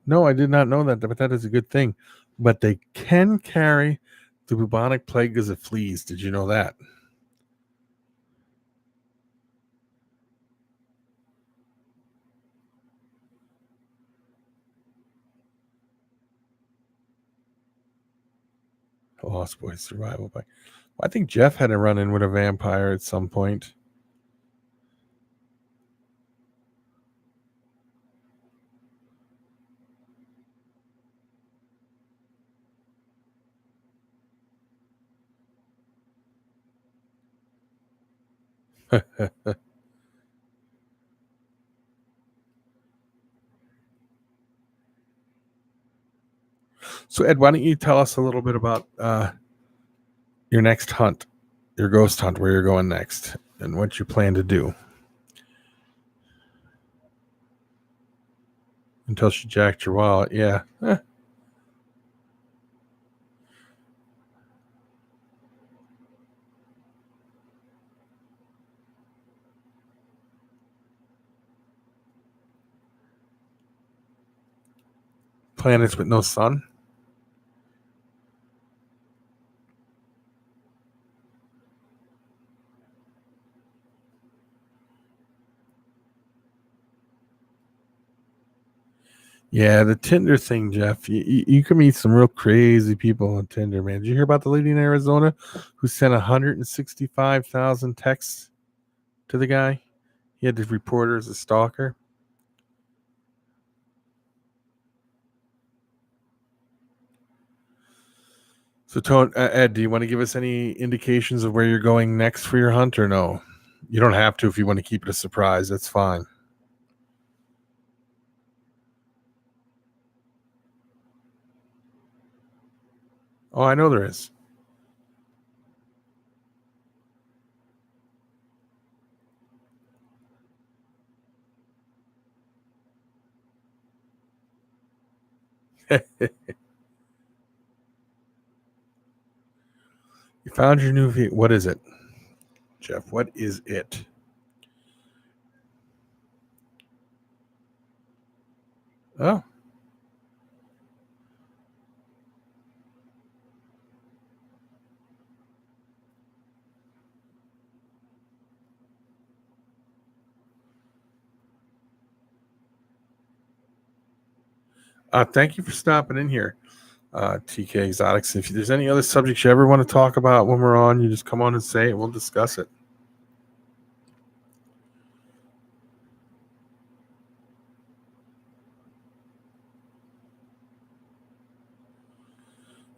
No, I did not know that, but that is a good thing. But they can carry the bubonic plague as a fleas. Did you know that? The Lost Boys survival pack. I think Jeff had a run in with a vampire at some point. So, Ed, why don't you tell us a little bit about your next hunt, your ghost hunt, where you're going next, and what you plan to do? Until she jacked your wallet, yeah. Planets with no sun. Yeah, the Tinder thing, Jeff. You can meet some real crazy people on Tinder, man. Did you hear about the lady in Arizona who sent 165,000 texts to the guy? He had to report her as a stalker. So, Ed, do you want to give us any indications of where you're going next for your hunt, or no? You don't have to if you want to keep it a surprise. That's fine. Oh, I know there is. You found your new vehicle. What is it, Jeff? What is it? Oh, thank you for stopping in here, TK Exotics. If there's any other subjects you ever want to talk about when we're on, you just come on and say it. We'll discuss it.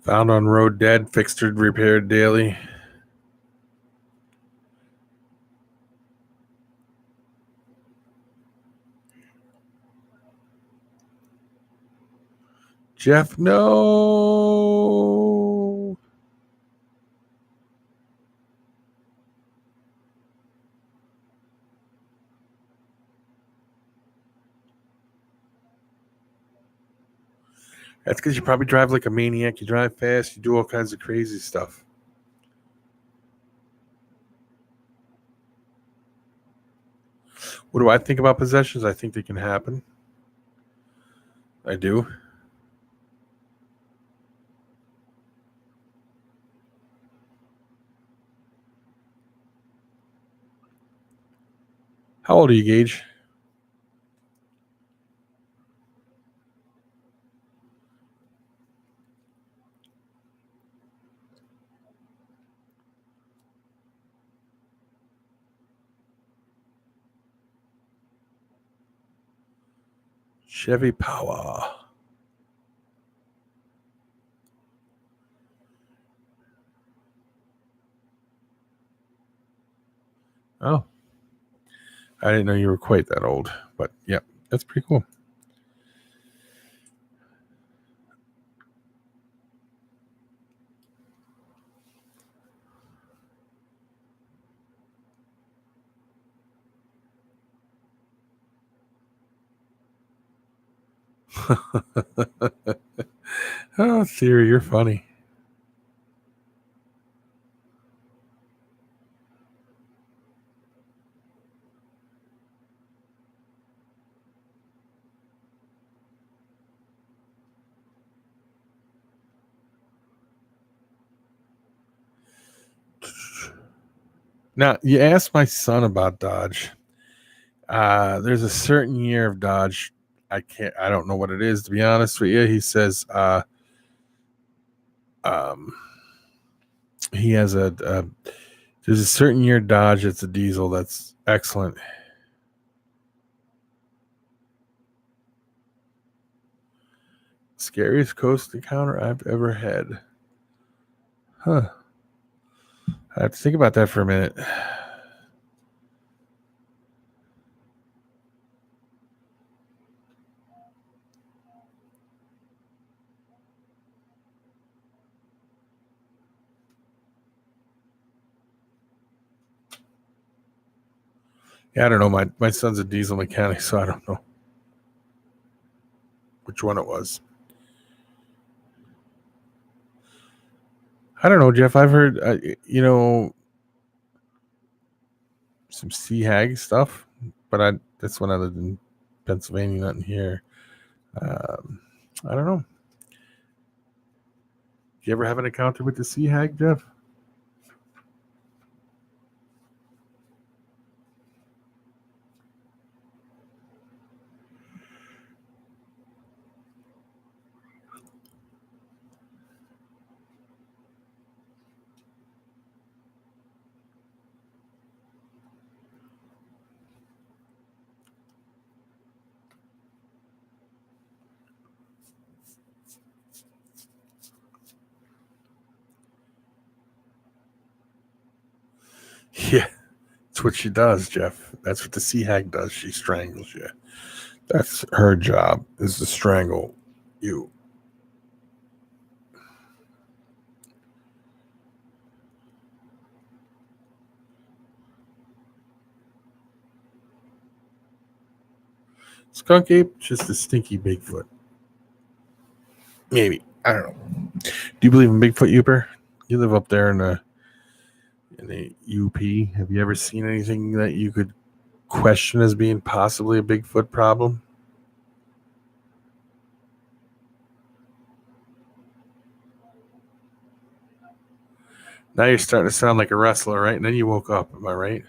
Found on road dead, fixed or repaired daily. Jeff, no. That's because you probably drive like a maniac. You drive fast. You do all kinds of crazy stuff. What do I think about possessions? I think they can happen. I do. How old are you, Gage? Chevy Power. Oh. I didn't know you were quite that old, but yeah, that's pretty cool. Oh, Theory, you're funny. Now, you asked my son about Dodge. There's a certain year of Dodge. I don't know what it is, to be honest with you. He says he has there's a certain year Dodge that's a diesel that's excellent. Scariest coast encounter I've ever had. Huh. I have to think about that for a minute. Yeah, I don't know. My son's a diesel mechanic, so I don't know which one it was. I don't know, Jeff. I've heard, some sea hag stuff, but that's when I lived in Pennsylvania, not in here. I don't know. Do you ever have an encounter with the sea hag, Jeff? Yeah, that's what she does, Jeff. That's what the sea hag does. She strangles you. That's her job, is to strangle you. Skunk ape, just a stinky Bigfoot. Maybe. I don't know. Do you believe in Bigfoot, Uper? You live up there in the UP. Have you ever seen anything that you could question as being possibly a Bigfoot problem? Now you're starting to sound like a wrestler, right? And then you woke up. Am I right?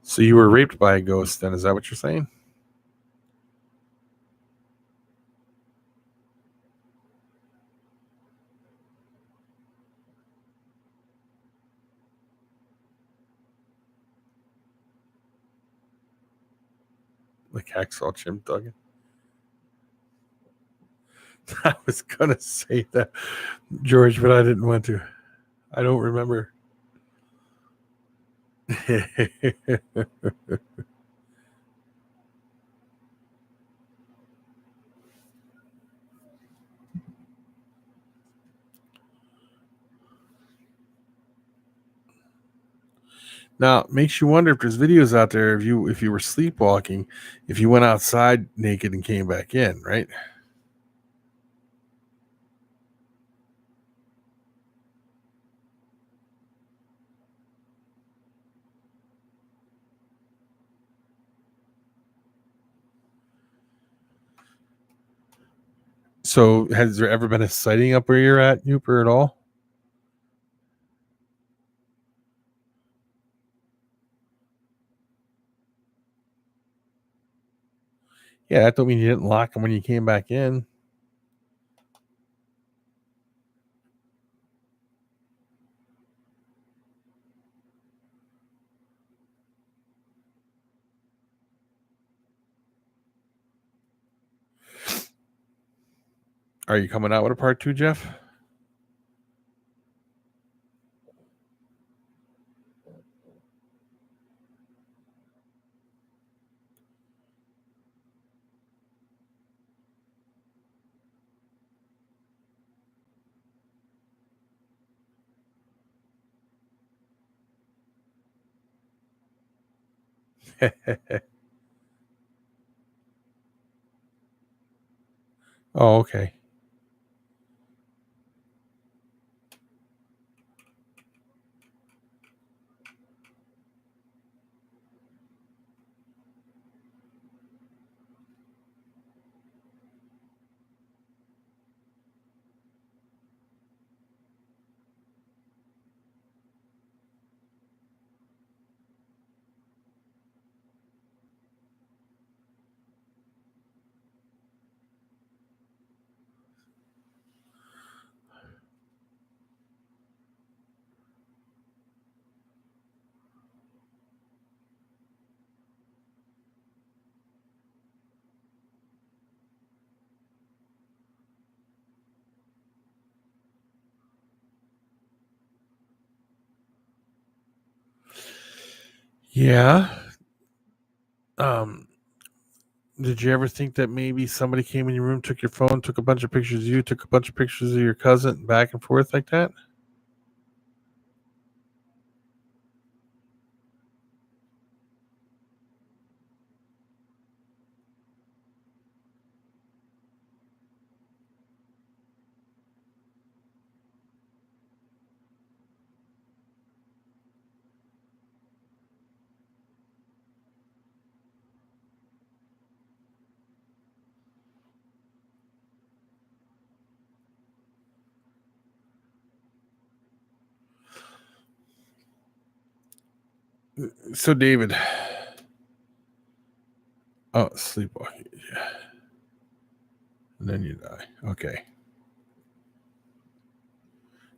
So you were raped by a ghost then, is that what you're saying? Like hacksaw Jim Duggan. I was gonna say that, George, but I didn't want to. I don't remember. Now, it makes you wonder if there's videos out there of you if you were sleepwalking, if you went outside naked and came back in, right? So, has there ever been a sighting up where you're at, Uper, at all? Yeah, that don't mean you didn't lock them when you came back in. Are you coming out with a part 2, Jeff? Oh, okay. Yeah. Did you ever think that maybe somebody came in your room, took your phone, took a bunch of pictures of you, took a bunch of pictures of your cousin, back and forth like that? So, David. Oh, sleepwalking. Yeah. And then you die. Okay.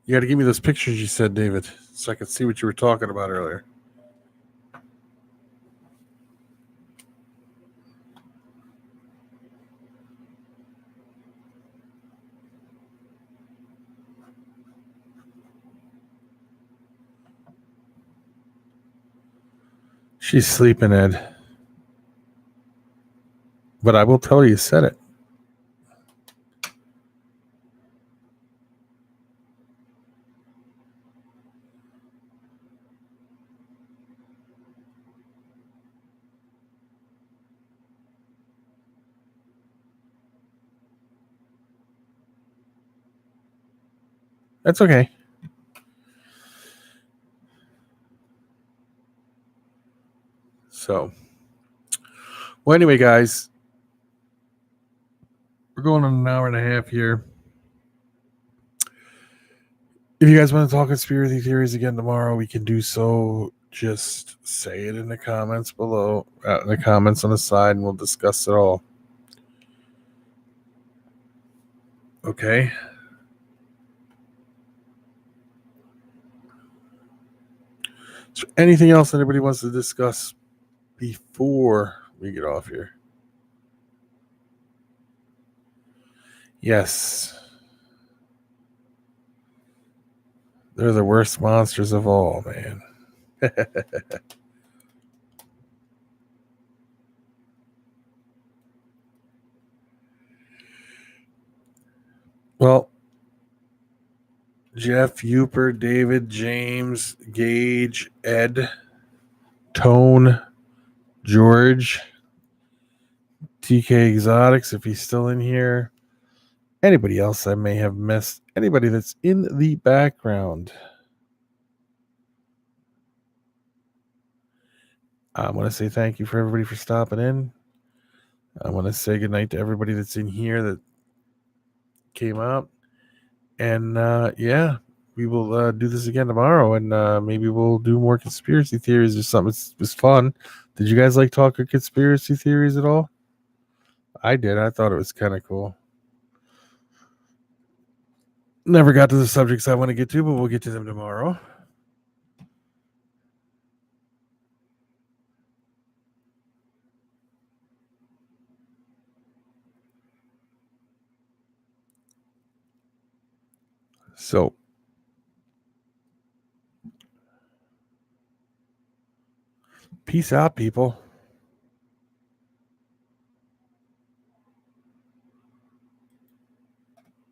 You got to give me those pictures you said, David, so I can see what you were talking about earlier. She's sleeping, Ed. But I will tell you said it. That's okay. So, well, anyway, guys, we're going on an hour and a half here. If you guys want to talk conspiracy theories again tomorrow, we can do so. Just say it in the comments below, in the comments on the side, and we'll discuss it all. Okay? Is there anything else anybody wants to discuss before we get off here? Yes. They're the worst monsters of all, man. Well, Jeff, Uper, David, James, Gage, Ed, Tone, George, TK Exotics, if he's still in here. Anybody else I may have missed. Anybody that's in the background. I want to say thank you for everybody for stopping in. I want to say goodnight to everybody that's in here that came out. And yeah, we will do this again tomorrow, and maybe we'll do more conspiracy theories or something. It was fun. Did you guys like talking conspiracy theories at all? I did. I thought it was kind of cool. Never got to the subjects I want to get to, but we'll get to them tomorrow. So, peace out, people.